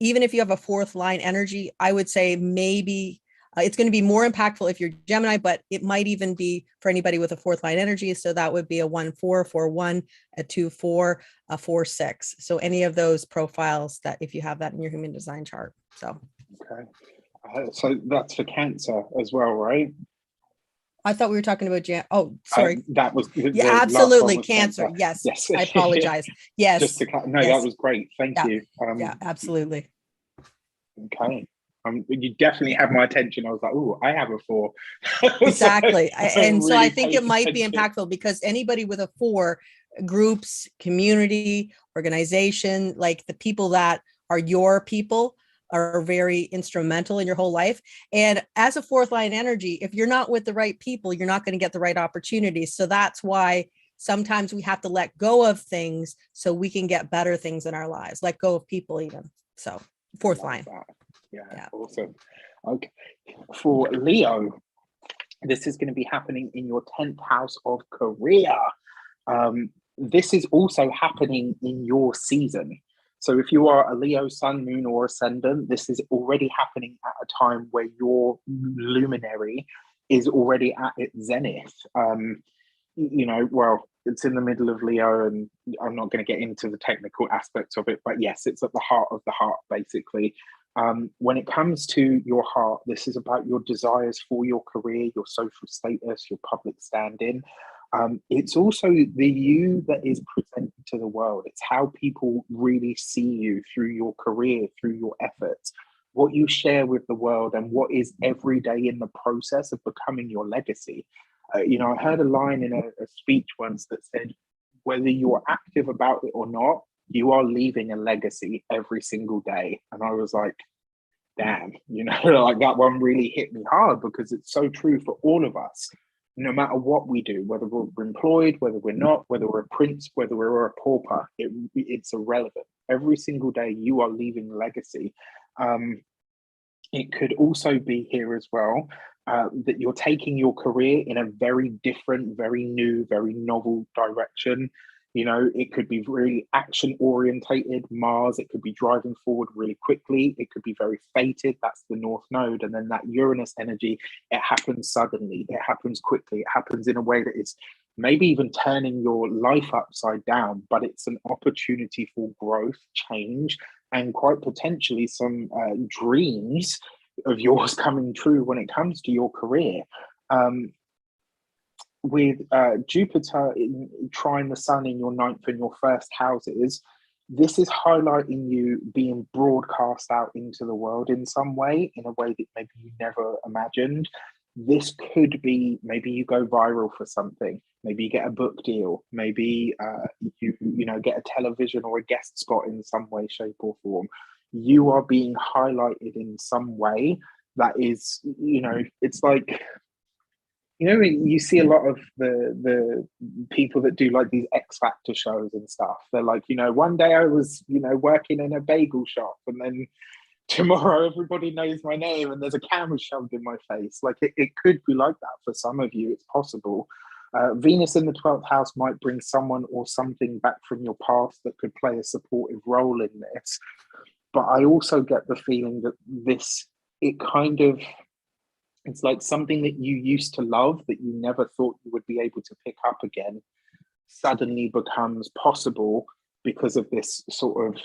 even if you have a 4th line energy, I would say maybe it's going to be more impactful if you're Gemini, but it might even be for anybody with a 4th line energy. So that would be a 1-4, 4-1, a 2-4, a 4-6. So any of those profiles that if you have that in your human design chart. So okay, so that's for Cancer as well, right? I thought we were talking about oh, sorry. That was yeah, absolutely, Cancer. Yes, yes. I apologize. Yes, just to no, yes. That was great. Thank you. Yeah, absolutely. Okay. You definitely have my attention. I was like, oh, I have a 4. Exactly. so really I think it might be impactful because anybody with a 4, groups, community, organization, like the people that are your people are very instrumental in your whole life. And as a 4th line energy, if you're not with the right people, you're not going to get the right opportunities. So that's why sometimes we have to let go of things so we can get better things in our lives, let go of people even. So 4th line. Yeah, awesome. Okay, for Leo, this is going to be happening in your 10th house of career. This is also happening in your season. So if you are a Leo sun, moon, or ascendant, this is already happening at a time where your luminary is already at its zenith. Well, it's in the middle of Leo, and I'm not going to get into the technical aspects of it, but yes, it's at the heart of the heart, basically. When it comes to your heart, this is about your desires for your career, your social status, your public standing. It's also the you that is presented to the world. It's how people really see you through your career, through your efforts, what you share with the world, and what is every day in the process of becoming your legacy. I heard a line in a speech once that said, whether you're active about it or not, you are leaving a legacy every single day. And I was like, damn, like that one really hit me hard because it's so true for all of us. No matter what we do, whether we're employed, whether we're not, whether we're a prince, whether we're a pauper, it's irrelevant. Every single day you are leaving legacy. It could also be here as well that you're taking your career in a very different, very new, very novel direction. It could be really action orientated, Mars. It could be driving forward really quickly. It could be very fated. That's the North Node. And then that Uranus energy, it happens suddenly. It happens quickly. It happens in a way that is maybe even turning your life upside down, but it's an opportunity for growth, change, and quite potentially some dreams of yours coming true when it comes to your career. With Jupiter trine the sun in your 9th and your 1st houses, this is highlighting you being broadcast out into the world in some way, in a way that maybe you never imagined. This could be, maybe you go viral for something, maybe you get a book deal, maybe you get a television or a guest spot in some way, shape, or form. You are being highlighted in some way that is, it's like, you see a lot of the people that do like these X Factor shows and stuff. They're like, one day I was, working in a bagel shop, and then tomorrow everybody knows my name and there's a camera shoved in my face. Like it could be like that for some of you. It's possible. Venus in the 12th house might bring someone or something back from your past that could play a supportive role in this. But I also get the feeling that it's like something that you used to love that you never thought you would be able to pick up again suddenly becomes possible because of this sort of,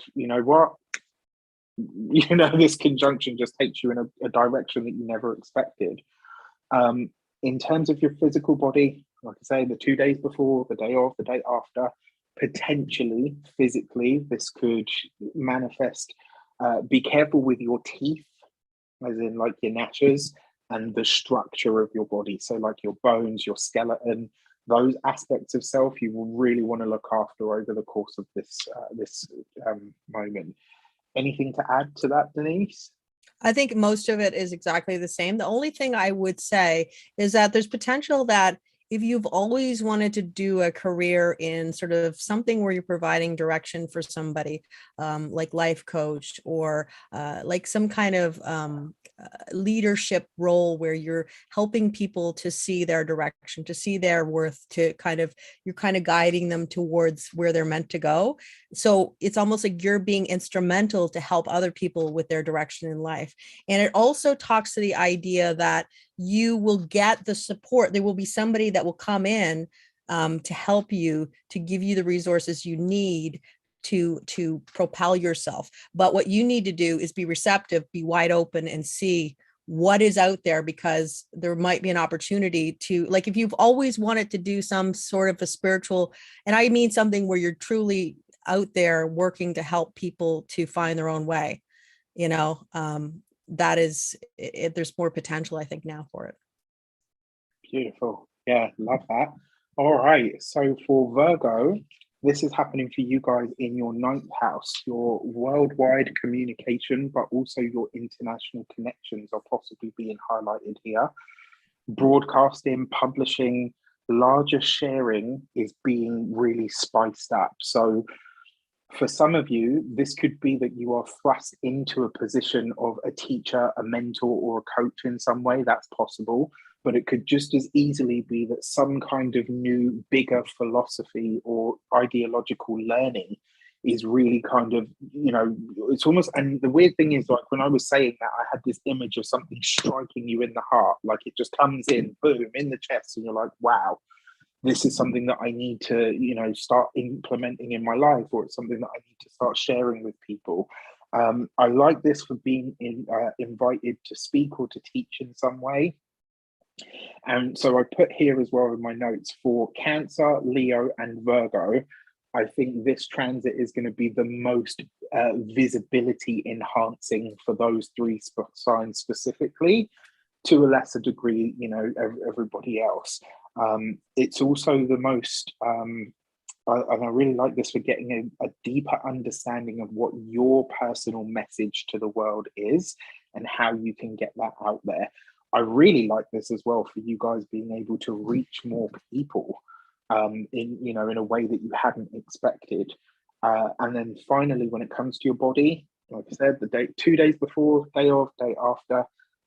this conjunction just takes you in a direction that you never expected. In terms of your physical body, like I say, the 2 days before, the day of, the day after, potentially physically, this could manifest. Be careful with your teeth, as in like your gnashers, and the structure of your body. So like your bones, your skeleton, those aspects of self you will really want to look after over the course of this moment. Anything to add to that, Denise? I think most of it is exactly the same. The only thing I would say is that there's potential that if you've always wanted to do a career in sort of something where you're providing direction for somebody, like life coach, or like some kind of leadership role where you're helping people to see their direction, to see their worth, to you're kind of guiding them towards where they're meant to go. So it's almost like you're being instrumental to help other people with their direction in life. And it also talks to the idea that you will get the support. There will be somebody that will come in to help you, to give you the resources you need to propel yourself. But what you need to do is be receptive, be wide open, and see what is out there, because there might be an opportunity to, like, if you've always wanted to do some sort of a spiritual, and I mean something where you're truly out there working to help people to find their own way, you know, that is it, there's more potential, I think, now for it. Beautiful. Yeah, love that. All right. So for Virgo, this is happening for you guys in your 9th house. Your worldwide communication, but also your international connections are possibly being highlighted here. Broadcasting, publishing, larger sharing is being really spiced up. So for some of you, this could be that you are thrust into a position of a teacher, a mentor, or a coach in some way. That's possible. But it could just as easily be that some kind of new, bigger philosophy or ideological learning is really kind of, you know, it's almost, and the weird thing is, like, when I was saying that, I had this image of something striking you in the heart, like it just comes in, boom, in the chest, and you're like, wow, this is something that I need to, you know, start implementing in my life, or it's something that I need to start sharing with people. I like this for being invited to speak or to teach in some way. And so I put here as well in my notes for Cancer, Leo, and Virgo. I think this transit is going to be the most visibility enhancing for those 3 signs specifically. To a lesser degree, you know, everybody else. It's also the most, and I really like this for getting a deeper understanding of what your personal message to the world is and how you can get that out there. I really like this as well for you guys being able to reach more people in, you know, in a way that you hadn't expected. And then finally, when it comes to your body, like I said, the date 2 days before, day of, day after,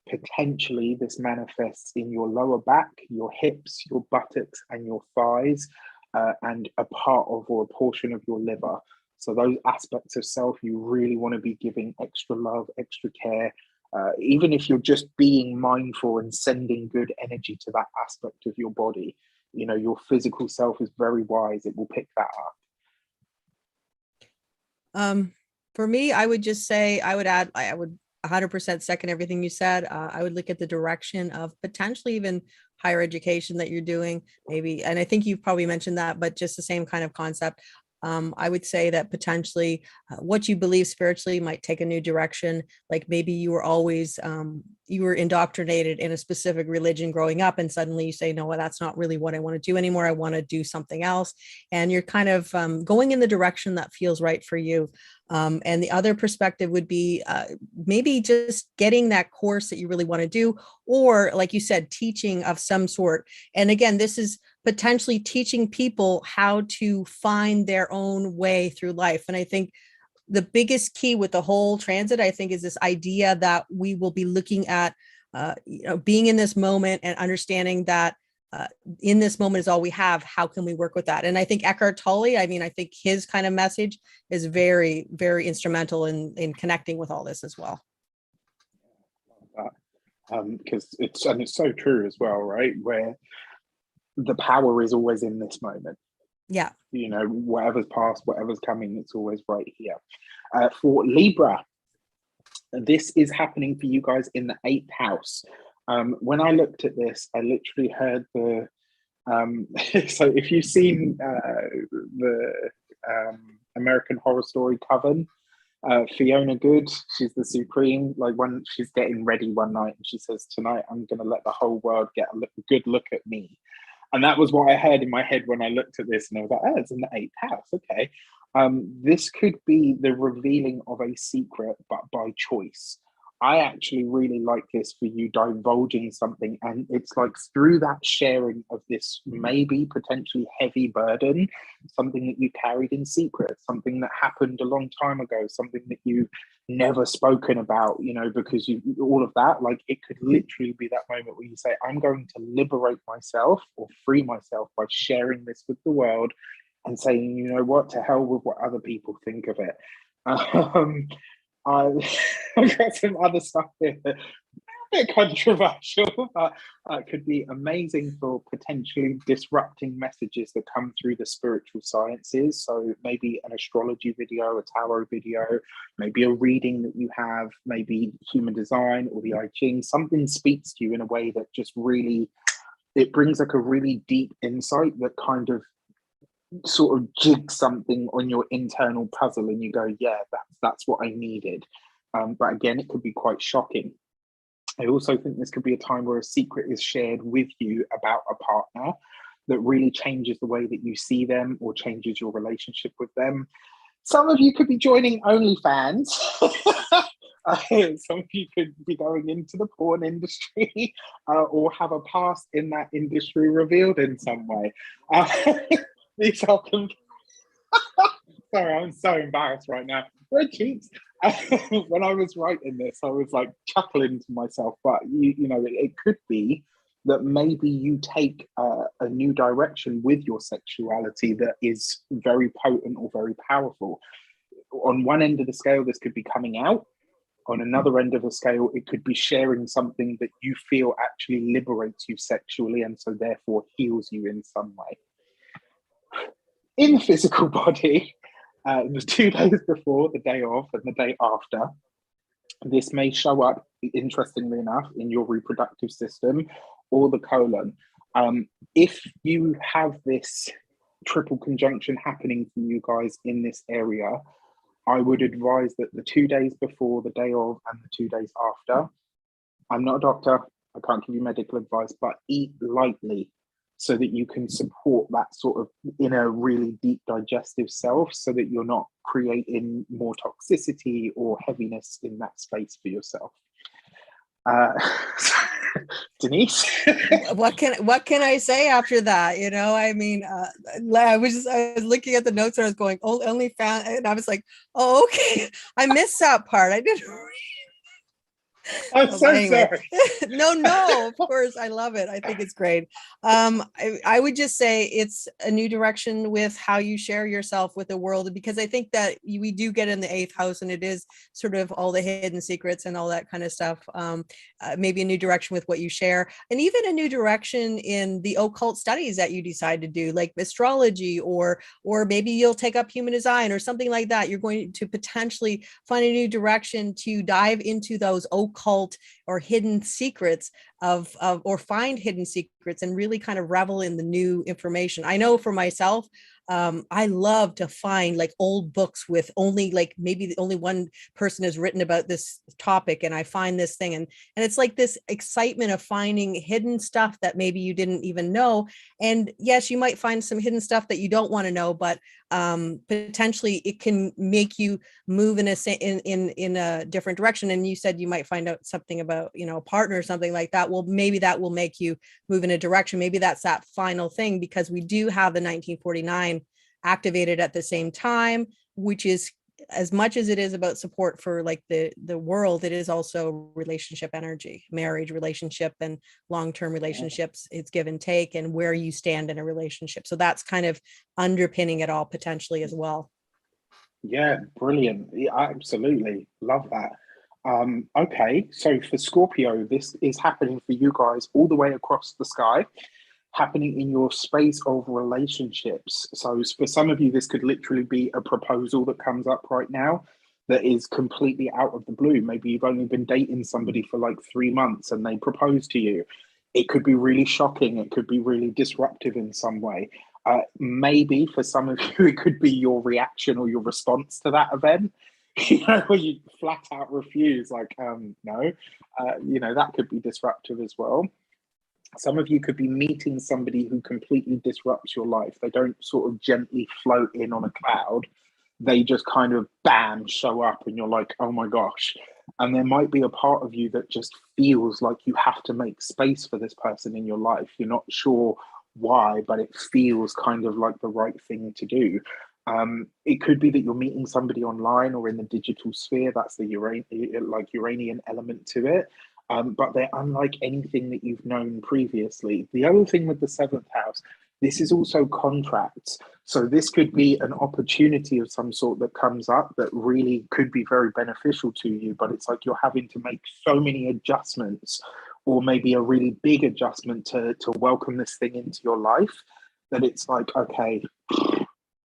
potentially this manifests in your lower back, your hips, your buttocks, and your thighs, and a part of or a portion of your liver. So those aspects of self you really want to be giving extra love, extra care. Even if you're just being mindful and sending good energy to that aspect of your body, you know, your physical self is very wise. It will pick that up. For me, I would just say, I would 100% second everything you said. I would look at the direction of potentially even higher education that you're doing, maybe. And I think you've probably mentioned that, but just the same kind of concept. I would say that potentially what you believe spiritually might take a new direction. Like maybe you were always, you were indoctrinated in a specific religion growing up, and suddenly you say, no, well, that's not really what I want to do anymore. I want to do something else. And you're kind of going in the direction that feels right for you. And the other perspective would be maybe just getting that course that you really want to do, or like you said, teaching of some sort. And again, this is potentially teaching people how to find their own way through life. And I think the biggest key with the whole transit, I think, is this idea that we will be looking at, you know, being in this moment and understanding that in this moment is all we have. How can we work with that? And I think Eckhart Tolle, I mean, I think his kind of message is very, very instrumental in connecting with all this as well. because it's so true as well, right? Where the power is always in this moment. Yeah. You know, whatever's past, whatever's coming, it's always right here. For Libra, this is happening for you guys in the 8th house. When I looked at this, I literally heard the so if you've seen the American Horror Story Coven, Fiona Good, she's the Supreme. Like when she's getting ready one night and she says, tonight I'm going to let the whole world get a good look at me. And that was what I heard in my head when I looked at this, and I was like, oh, it's in the 8th house. Okay. This could be the revealing of a secret, but by choice. I actually really like this for you divulging something. And it's like through that sharing of this maybe potentially heavy burden, something that you carried in secret, something that happened a long time ago, something that you never spoken about, you know, because you, all of that, like it could literally be that moment where you say, I'm going to liberate myself or free myself by sharing this with the world and saying, you know what, to hell with what other people think of it. I've got some other stuff here, a bit controversial, but could be amazing for potentially disrupting messages that come through the spiritual sciences. So maybe an astrology video, a tarot video, maybe a reading that you have, maybe human design or the I Ching. Something speaks to you in a way that just really, it brings like a really deep insight that kind of sort of jig something on your internal puzzle and you go, yeah, that's what I needed. But again, it could be quite shocking. I also think this could be a time where a secret is shared with you about a partner that really changes the way that you see them or changes your relationship with them. Some of you could be joining OnlyFans. Some of you could be going into the porn industry or have a past in that industry revealed in some way. These are sorry, I'm so embarrassed right now. Red cheeks. When I was writing this, I was like chuckling to myself, but you know, it could be that maybe you take a new direction with your sexuality that is very potent or very powerful. On one end of the scale, this could be coming out. On another end of the scale, it could be sharing something that you feel actually liberates you sexually and so therefore heals you in some way. In the physical body, the 2 days before, the day of, and the day after, this may show up, interestingly enough, in your reproductive system or the colon. If you have this triple conjunction happening for you guys in this area, I would advise that the 2 days before, the day of, and the 2 days after, I'm not a doctor, I can't give you medical advice, but eat lightly so that you can support that sort of inner, really deep digestive self so that you're not creating more toxicity or heaviness in that space for yourself. Denise? What can I say after that? You know, I mean, I was looking at the notes and I was going, oh, only found, and I was like, oh, okay. I missed that part. I didn't read. I'm so sorry. No, of course. I love it. I think it's great. I would just say it's a new direction with how you share yourself with the world, because I think that we do get in the 8th house and it is sort of all the hidden secrets and all that kind of stuff. Maybe a new direction with what you share, and even a new direction in the occult studies that you decide to do, like astrology, or maybe you'll take up human design or something like that. You're going to potentially find a new direction to dive into those occult or hidden secrets of or find hidden secrets and really kind of revel in the new information. I know for myself, I love to find like old books with only like maybe only one person has written about this topic, and I find this thing, and it's like this excitement of finding hidden stuff that maybe you didn't even know. And yes, you might find some hidden stuff that you don't want to know, but potentially it can make you move in a different direction. And you said you might find out something about, you know, a partner or something like that. Well, maybe that will make you move in a direction. Maybe that's that final thing, because we do have the 1949 activated at the same time, which is, as much as it is about support for like the world, it is also relationship energy, marriage, relationship, and long-term relationships. It's give and take, and where you stand in a relationship. So that's kind of underpinning it all potentially as well. Yeah, brilliant. Yeah, absolutely love that. Okay, so for Scorpio, this is happening for you guys all the way across the sky, happening in your space of relationships. So for some of you, this could literally be a proposal that comes up right now that is completely out of the blue. Maybe you've only been dating somebody for like 3 months and they propose to you. It could be really shocking. It could be really disruptive in some way. Maybe for some of you, it could be your reaction or your response to that event. You know, where you flat out refuse, like, no, you know, that could be disruptive as well. Some of you could be meeting somebody who completely disrupts your life. They don't sort of gently float in on a cloud. They just kind of, bam, show up and you're like, oh my gosh. And there might be a part of you that just feels like you have to make space for this person in your life. You're not sure why, but it feels kind of like the right thing to do. It could be that you're meeting somebody online or in the digital sphere. That's the Uranian element to it. But they're unlike anything that you've known previously. The other thing with the seventh house, this is also contracts. So this could be an opportunity of some sort that comes up that really could be very beneficial to you, but it's like you're having to make so many adjustments, or maybe a really big adjustment to welcome this thing into your life, that it's like, okay,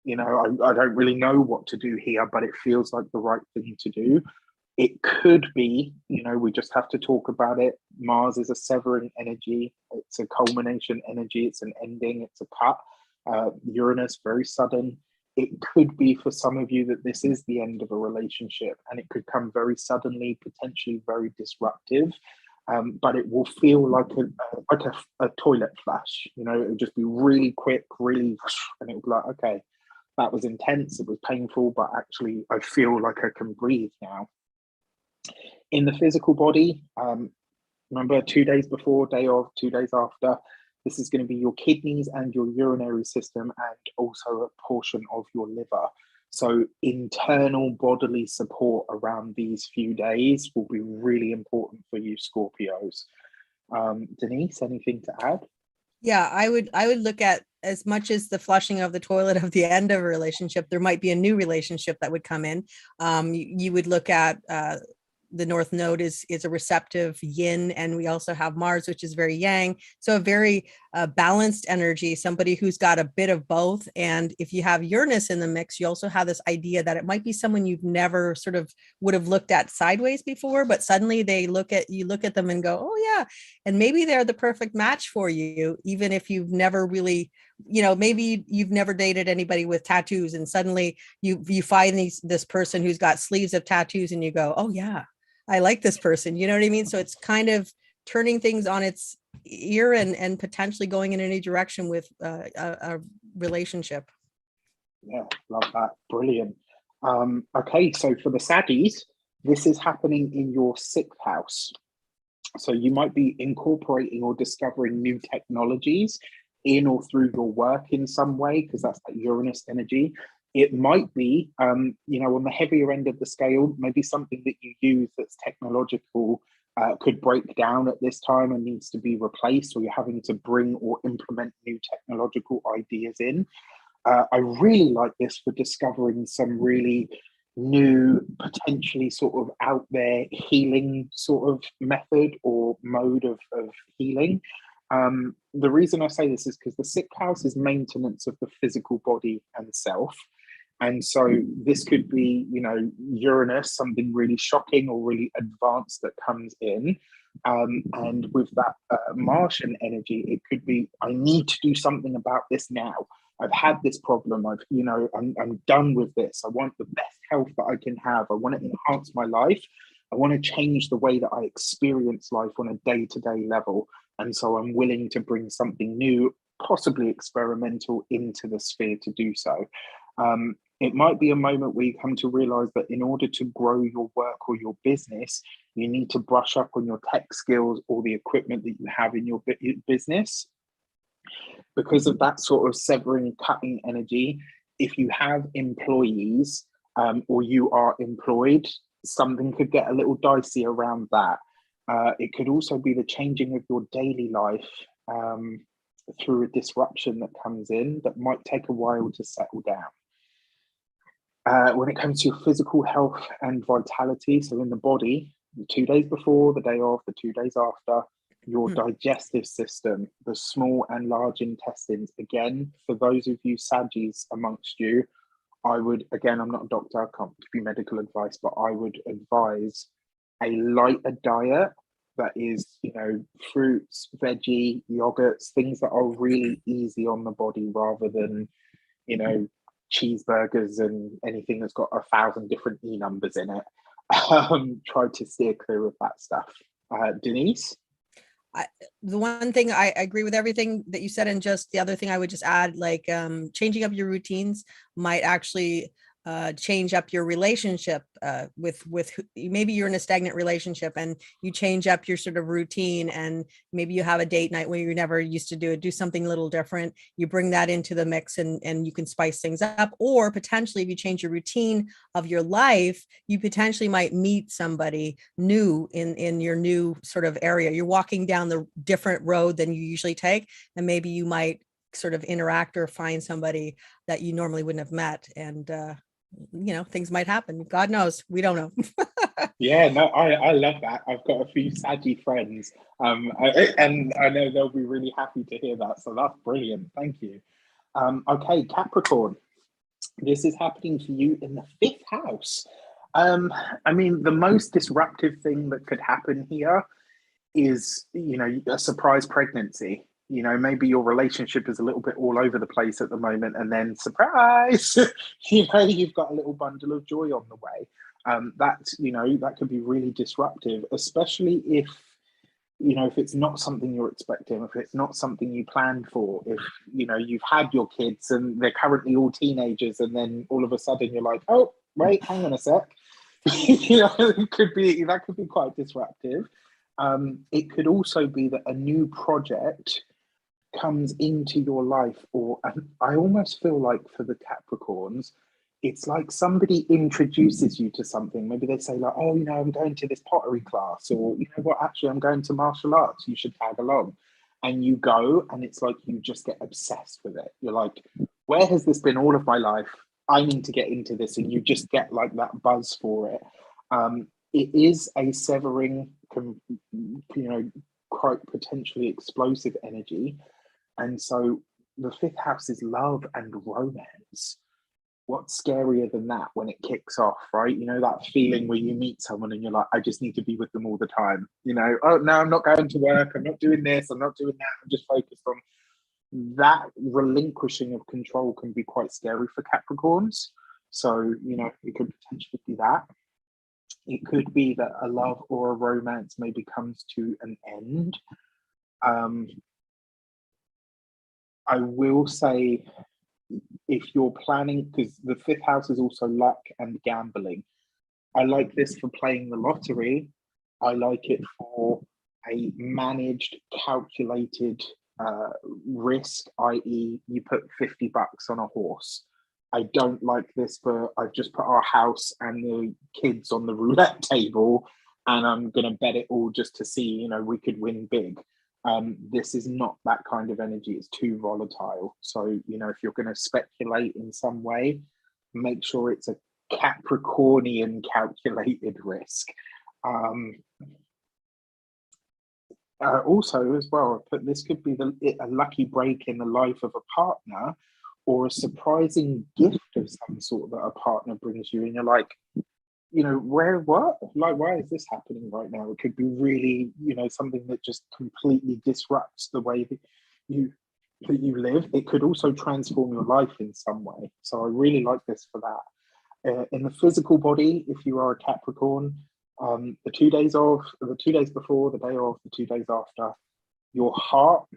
you know, I don't really know what to do here, but it feels like the right thing to do. It could be, you know, we just have to talk about it. Mars is a severing energy. It's a culmination energy. It's an ending. It's a cut. Uranus, very sudden. It could be for some of you that this is the end of a relationship, and it could come very suddenly, potentially very disruptive. But it will feel like a toilet flush. You know, it will just be really quick, really, and it will be like, okay, that was intense. It was painful, but actually, I feel like I can breathe now. In the physical body, remember 2 days before, day of, 2 days after, this is going to be your kidneys and your urinary system, and also a portion of your liver. So internal bodily support around these few days will be really important for you, Scorpios. Denise, anything to add? Yeah, I would look at, as much as the flushing of the toilet of the end of a relationship, there might be a new relationship that would come in. You would look at the North Node is a receptive yin, and we also have Mars, which is very yang. So a very balanced energy, somebody who's got a bit of both. And if you have Uranus in the mix, you also have this idea that it might be someone you've never sort of would have looked at sideways before, but suddenly you look at them and go, oh yeah, and maybe they're the perfect match for you, even if you've never really, you know, maybe you've never dated anybody with tattoos, and suddenly you find this person who's got sleeves of tattoos, and you go, oh yeah, I like this person. You know what I mean? So it's kind of turning things on its ear and potentially going in any direction with a relationship. Yeah, love that. Brilliant. Okay, so for the Saggies, this is happening in your sixth house. So you might be incorporating or discovering new technologies in or through your work in some way, because that's that Uranus energy. It might be, you know, on the heavier end of the scale, maybe something that you use that's technological could break down at this time and needs to be replaced, or you're having to bring or implement new technological ideas in. I really like this for discovering some really new, potentially sort of out there healing sort of method or mode of healing. The reason I say this is because the sixth house is maintenance of the physical body and self. And so this could be, you know, Uranus, something really shocking or really advanced that comes in. And with that Martian energy, it could be, I need to do something about this now. I've had this problem. I'm done with this. I want the best health that I can have. I want to enhance my life. I want to change the way that I experience life on a day-to-day level. And so I'm willing to bring something new, possibly experimental, into the sphere to do so. It might be a moment where you come to realize that in order to grow your work or your business, you need to brush up on your tech skills or the equipment that you have in your business. Because of that sort of severing, cutting energy, if you have employees or you are employed, something could get a little dicey around that. It could also be the changing of your daily life through a disruption that comes in that might take a while to settle down. When it comes to your physical health and vitality, so in the body, the 2 days before, the day of, the 2 days after, your digestive system, the small and large intestines. Again, for those of you Saggies amongst you, I would, again, I'm not a doctor, I can't give you medical advice, but I would advise a lighter diet that is, you know, fruits, veggie, yogurts, things that are really easy on the body rather than, you know, cheeseburgers and anything that's got 1,000 different E numbers in it. Try to steer clear of that stuff. Denise? The one thing I agree with everything that you said, and just the other thing I would just add, like changing up your routines might actually change up your relationship with maybe you're in a stagnant relationship and you change up your sort of routine, and maybe you have a date night where you never used to do it, do something a little different. You bring that into the mix and you can spice things up. Or potentially if you change your routine of your life, you potentially might meet somebody new in your new sort of area. You're walking down the different road than you usually take, and maybe you might sort of interact or find somebody that you normally wouldn't have met. And things might happen. God knows, we don't know. Yeah, no, I love that. I've got a few saggy friends, and I know they'll be really happy to hear that. So that's brilliant. Thank you. Okay, Capricorn, this is happening for you in the 5th house. I mean, the most disruptive thing that could happen here is, a surprise pregnancy. Maybe your relationship is a little bit all over the place at the moment, and then surprise, you've got a little bundle of joy on the way. That could be really disruptive, especially if it's not something you're expecting, if it's not something you planned for, if you've had your kids and they're currently all teenagers, and then all of a sudden you're like, oh wait, hang on a sec. It could be quite disruptive. It could also be that a new project comes into your life, and I almost feel like for the Capricorns, it's like somebody introduces you to something. Maybe they say like, oh, I'm going to this pottery class, or what, actually I'm going to martial arts, you should tag along. And you go, and it's like you just get obsessed with it. You're like, where has this been all of my life? I need to get into this, and you just get like that buzz for it. It is a severing, quite potentially explosive energy. And so the 5th house is love and romance. What's scarier than that when it kicks off, right? That feeling where you meet someone and you're like, I just need to be with them all the time. Oh, no, I'm not going to work. I'm not doing this. I'm not doing that. I'm just focused on that. Relinquishing of control can be quite scary for Capricorns. So, it could potentially be that. It could be that a love or a romance maybe comes to an end. I will say, if you're planning, because the 5th house is also luck and gambling. I like this for playing the lottery. I like it for a managed, calculated risk, i.e. you put $50 on a horse. I don't like this for, I've just put our house and the kids on the roulette table and I'm going to bet it all just to see, we could win big. This is not that kind of energy. It's too volatile. So, if you're going to speculate in some way, make sure it's a Capricornian calculated risk. Also, as well, but this could be a lucky break in the life of a partner, or a surprising gift of some sort that a partner brings you, and you're like, why is this happening right now? It could be really, something that just completely disrupts the way that you live. It could also transform your life in some way. So I really like this for that. In the physical body, if you are a Capricorn, the 2 days before, the day of, the 2 days after, your heart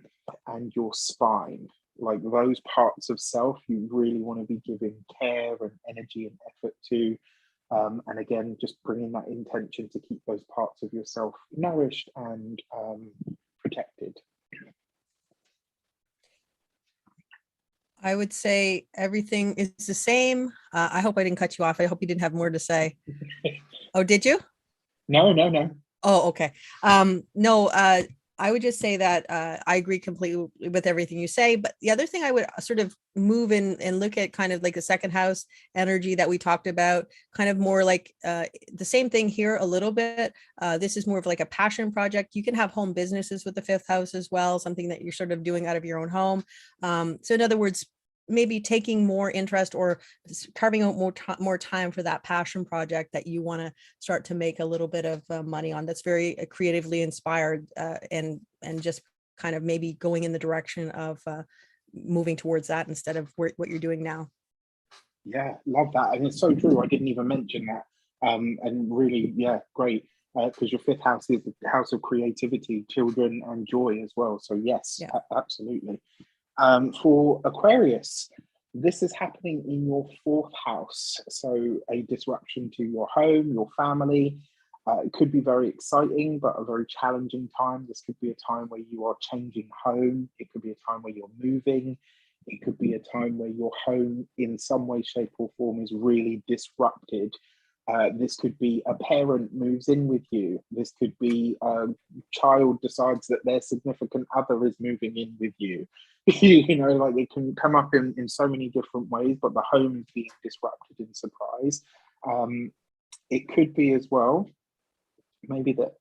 and your spine, like those parts of self, you really want to be giving care and energy and effort to. And again, just bringing that intention to keep those parts of yourself nourished and protected. I would say everything is the same. I hope I didn't cut you off. I hope you didn't have more to say. Oh, did you? No. Oh, okay. No, I would just say that I agree completely with everything you say. But the other thing I would sort of move in and look at kind of like the 2nd house energy that we talked about, kind of more like the same thing here a little bit. This is more of like a passion project. You can have home businesses with the 5th house as well, something that you're sort of doing out of your own home. So in other words, maybe taking more interest or carving out more time for that passion project that you want to start to make a little bit of money on, that's very creatively inspired, and just kind of maybe going in the direction of moving towards that instead of what you're doing now. Yeah, love that. And it's so true. I didn't even mention that. And really, yeah, great. Because your 5th house is the house of creativity, children and joy as well. So yes, yeah. Absolutely. For Aquarius, This is happening in your fourth house. So a disruption to your home, your family. It could be very exciting, but a very challenging time. This could be a time where you are changing home. It could be a time where you're moving. It could be a time where your home in some way, shape or form is really disrupted. This could be a parent moves in with you. This could be a child decides that their significant other is moving in with you. You know, like it can come up in so many different ways, but the home is being disrupted in surprise. It could be as well, maybe that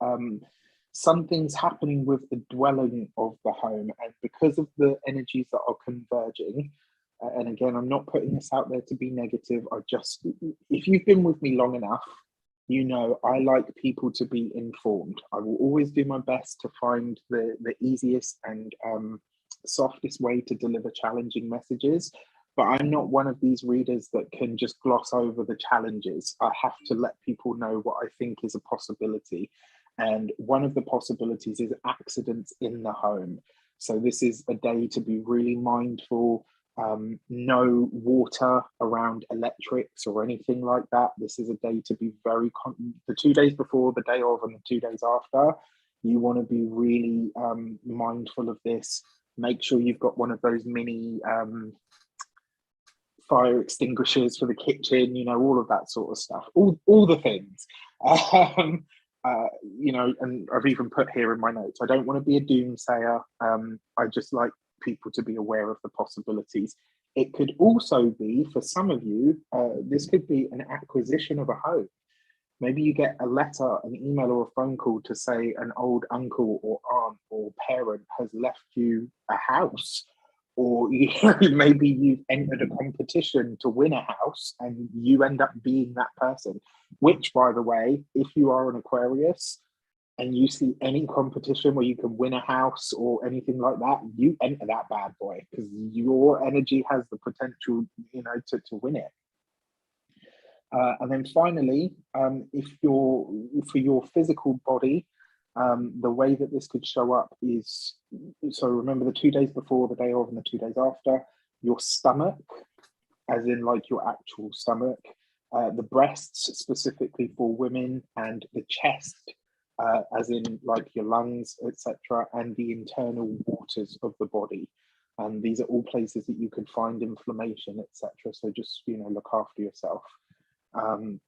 something's happening with the dwelling of the home, and because of the energies that are converging, and again, I'm not putting this out there to be negative. If you've been with me long enough, you know I like people to be informed. I will always do my best to find the easiest and softest way to deliver challenging messages. But I'm not one of these readers that can just gloss over the challenges. I have to let people know what I think is a possibility. And one of the possibilities is accidents in the home. So this is a day to be really mindful. No water around electrics or anything like that. This is a day to be the 2 days before, the day of, and the 2 days after, you want to be really mindful of this. Make sure you've got one of those mini fire extinguishers for the kitchen, you know, all of that sort of stuff, all the things. You know, and I've even put here in my notes, I don't want to be a doomsayer. I just like people to be aware of the possibilities. It could also be, for some of you, this could be an acquisition of a home. Maybe you get a letter, an email or a phone call to say an old uncle or aunt or parent has left you a house, or maybe you've entered a competition to win a house and you end up being that person, which, by the way, if you are an Aquarius and you see any competition where you can win a house or anything like that, you enter that bad boy, because your energy has the potential, you know, to win it. And then finally, if you're, for your physical body, the way that this could show up is, so remember the 2 days before, the day of, and the 2 days after, your stomach, as in like your actual stomach, the breasts specifically for women, and the chest, as in like your lungs, etc., and the internal waters of the body. And these are all places that you can find inflammation, etc. So just, you know, look after yourself.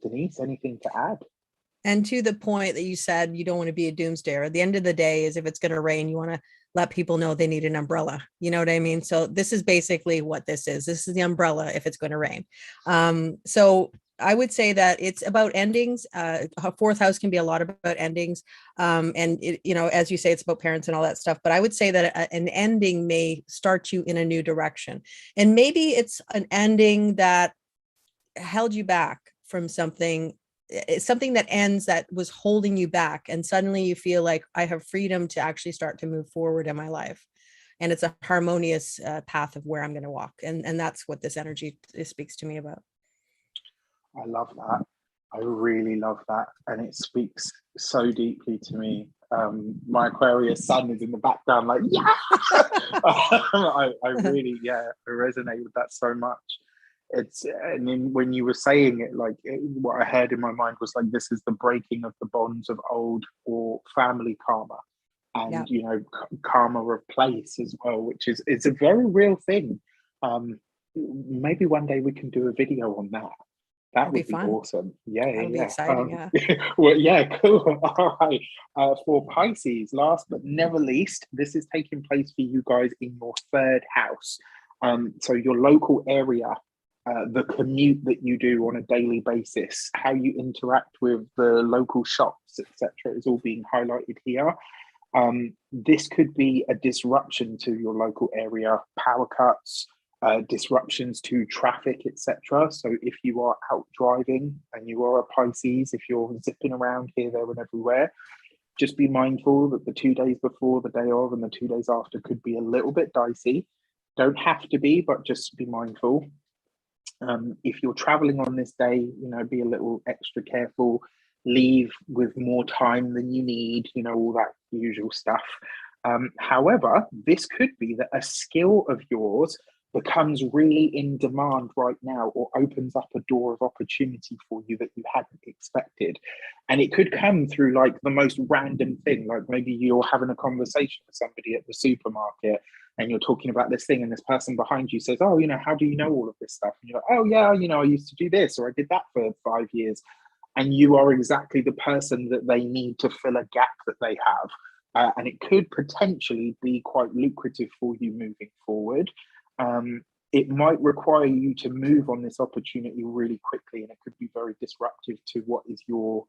Denise, anything to add? And to the point that you said, you don't want to be a doomsdayer. At the end of the day, is if it's going to rain, you want to let people know they need an umbrella. You know what I mean? So this is basically what this is. This is the umbrella if it's going to rain. So I would say that it's about endings. Fourth house can be a lot about endings. And it, you know, as you say, it's about parents and all that stuff. But I would say that an ending may start you in a new direction. And maybe it's an ending that held you back from something that ends that was holding you back, and suddenly you feel like I have freedom to actually start to move forward in my life, and it's a harmonious path of where I'm going to walk, and that's what this energy speaks to me about. I love that. I really love that, and it speaks so deeply to me. My Aquarius sun is in the background, like, yeah. I really, I resonate with that so much. It's, and then when you were saying it, like what I heard in my mind was like, this is the breaking of the bonds of old or family karma, and you know, karma of place as well, which is, it's a very real thing. Maybe one day we can do a video on that. That would be awesome. That'll be exciting. Well, cool. All right. For Pisces, last but never least, this is taking place for you guys in your third house. So your local area, the commute that you do on a daily basis, how you interact with the local shops, etc., is all being highlighted here. This could be a disruption to your local area, power cuts, disruptions to traffic, etc. So if you are out driving and you are a Pisces, if you're zipping around here, there, and everywhere, just be mindful that the 2 days before, the day of, and the 2 days after could be a little bit dicey. Don't have to be, but just be mindful. If you're traveling on this day, you know, be a little extra careful. Leave with more time than you need, you know, all that usual stuff. However, this could be that a skill of yours becomes really in demand right now, or opens up a door of opportunity for you that you hadn't expected. And it could come through like the most random thing, like maybe you're having a conversation with somebody at the supermarket and you're talking about this thing, and this person behind you says, oh, you know, how do you know all of this stuff? And you're like, oh yeah, you know, I used to do this, or I did that for 5 years. And you are exactly the person that they need to fill a gap that they have. And it could potentially be quite lucrative for you moving forward. It might require you to move on this opportunity really quickly, and it could be very disruptive to what is your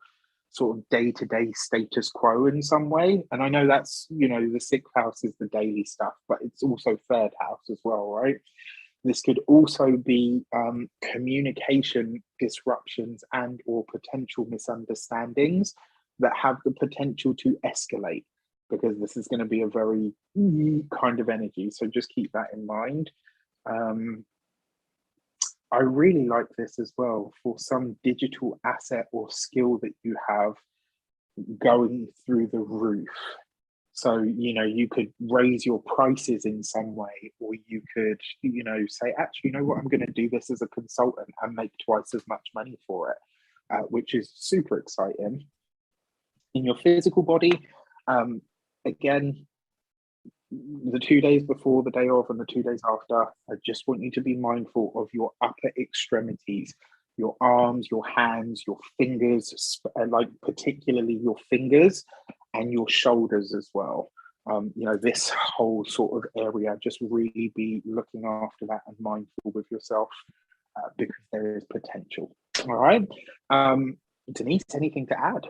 sort of day-to-day status quo in some way. And I know that's, you know, the 6th house is the daily stuff, but it's also 3rd house as well, right? This could also be communication disruptions and or potential misunderstandings that have the potential to escalate, because this is going to be a very kind of energy. So just keep that in mind. I really like this as well for some digital asset or skill that you have going through the roof. So, you know, you could raise your prices in some way, or you could, you know, say, actually, you know what, I'm going to do this as a consultant and make twice as much money for it, which is super exciting. In your physical body, again, the 2 days before, the day of, and the 2 days after, I just want you to be mindful of your upper extremities, your arms, your hands, your fingers, like particularly your fingers and your shoulders as well. You know, this whole sort of area, just really be looking after that and mindful with yourself, because there is potential. All right. Denise, anything to add?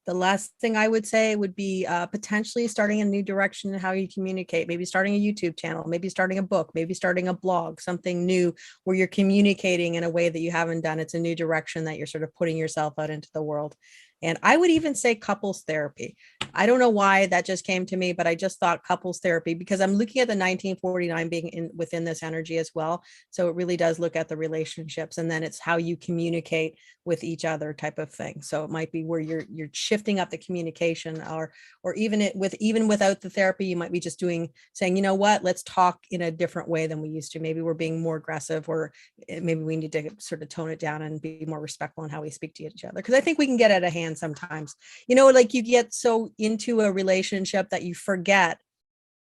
The last thing I would say would be potentially starting a new direction in how you communicate, maybe starting a YouTube channel, maybe starting a book, maybe starting a blog, something new where you're communicating in a way that you haven't done. It's a new direction that you're sort of putting yourself out into the world. And I would even say couples therapy. I don't know why that just came to me, but I just thought couples therapy, because I'm looking at the 1949 being within this energy as well. So it really does look at the relationships, and then it's how you communicate with each other type of thing. So it might be where you're shifting up the communication, or even without the therapy, you might be just saying, you know what, let's talk in a different way than we used to. Maybe we're being more aggressive, or maybe we need to sort of tone it down and be more respectful in how we speak to each other. Because I think we can get out of hand sometimes, you know, like you get so into a relationship that you forget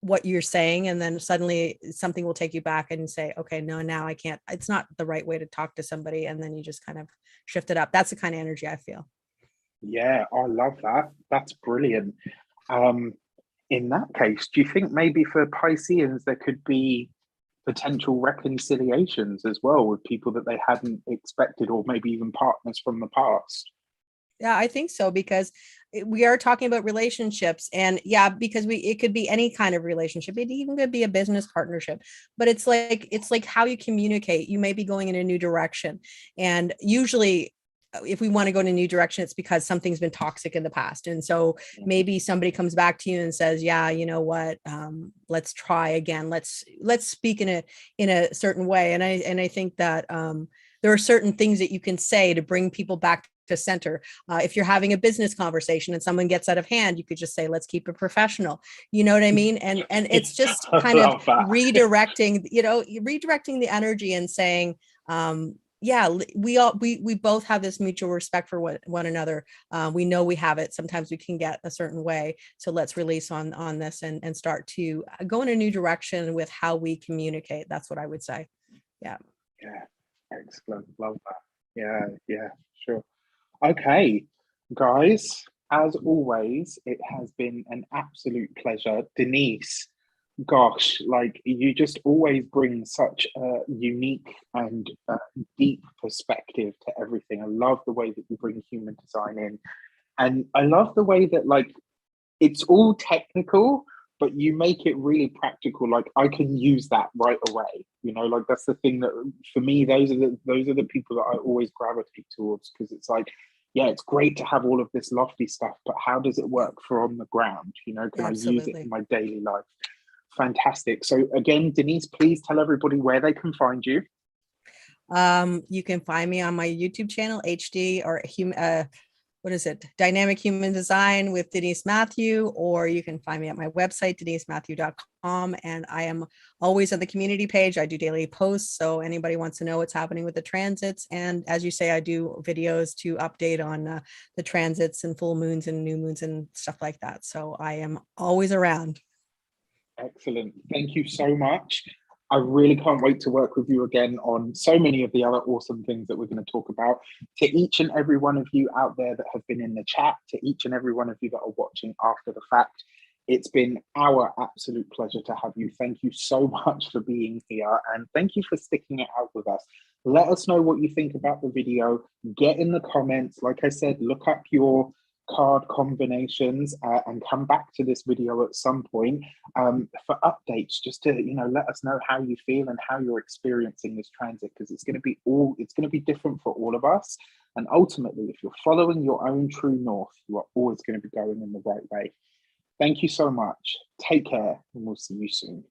what you're saying, and then suddenly something will take you back and say, okay, no, now I can't, it's not the right way to talk to somebody, and then you just kind of shift it up. That's the kind of energy I feel. Yeah, I love that. That's brilliant. In that case, do you think maybe for Pisceans there could be potential reconciliations as well with people that they hadn't expected, or maybe even partners from the past? Yeah, I think so, because we are talking about relationships, and yeah, because it could be any kind of relationship. It even could be a business partnership, but it's like how you communicate. You may be going in a new direction, and usually if we want to go in a new direction, it's because something's been toxic in the past. And so maybe somebody comes back to you and says, yeah, you know what, let's try again. Let's speak in a certain way. And I think that there are certain things that you can say to bring people back to center. If you're having a business conversation and someone gets out of hand, you could just say, let's keep it professional. You know what I mean? And it's just kind of redirecting the energy and saying, yeah, we both have this mutual respect for one another. We know we have it. Sometimes we can get a certain way. So let's release on this and start to go in a new direction with how we communicate. That's what I would say. Yeah. Yeah. Excellent. Love that. Yeah, sure. Okay, guys, as always, it has been an absolute pleasure. Denise, gosh, like you just always bring such a unique and deep perspective to everything. I love the way that you bring human design in, and I love the way that like it's all technical, but you make it really practical. Like I can use that right away, you know, like that's the thing that for me, those are the people that I always gravitate towards, because it's like, yeah, it's great to have all of this lofty stuff, but how does it work for on the ground? You know, can I use it in my daily life? Fantastic. So again, Denise, please tell everybody where they can find you. You can find me on my YouTube channel, HD, or what is it? Dynamic Human Design with Denise Mathew, or you can find me at my website, denisemathew.com. And I am always at the community page. I do daily posts. So anybody wants to know what's happening with the transits. And as you say, I do videos to update on the transits and full moons and new moons and stuff like that. So I am always around. Excellent. Thank you so much. I really can't wait to work with you again on so many of the other awesome things that we're going to talk about. To each and every one of you out there that have been in the chat, to each and every one of you that are watching after the fact, it's been our absolute pleasure to have you. Thank you so much for being here, and thank you for sticking it out with us. Let us know what you think about the video. Get in the comments. Like I said, look up your card combinations and come back to this video at some point for updates, just to let us know how you feel and how you're experiencing this transit, because it's going to be different for all of us. And ultimately, if you're following your own true north, you are always going to be going in the right way. Thank you so much. Take care, and we'll see you soon.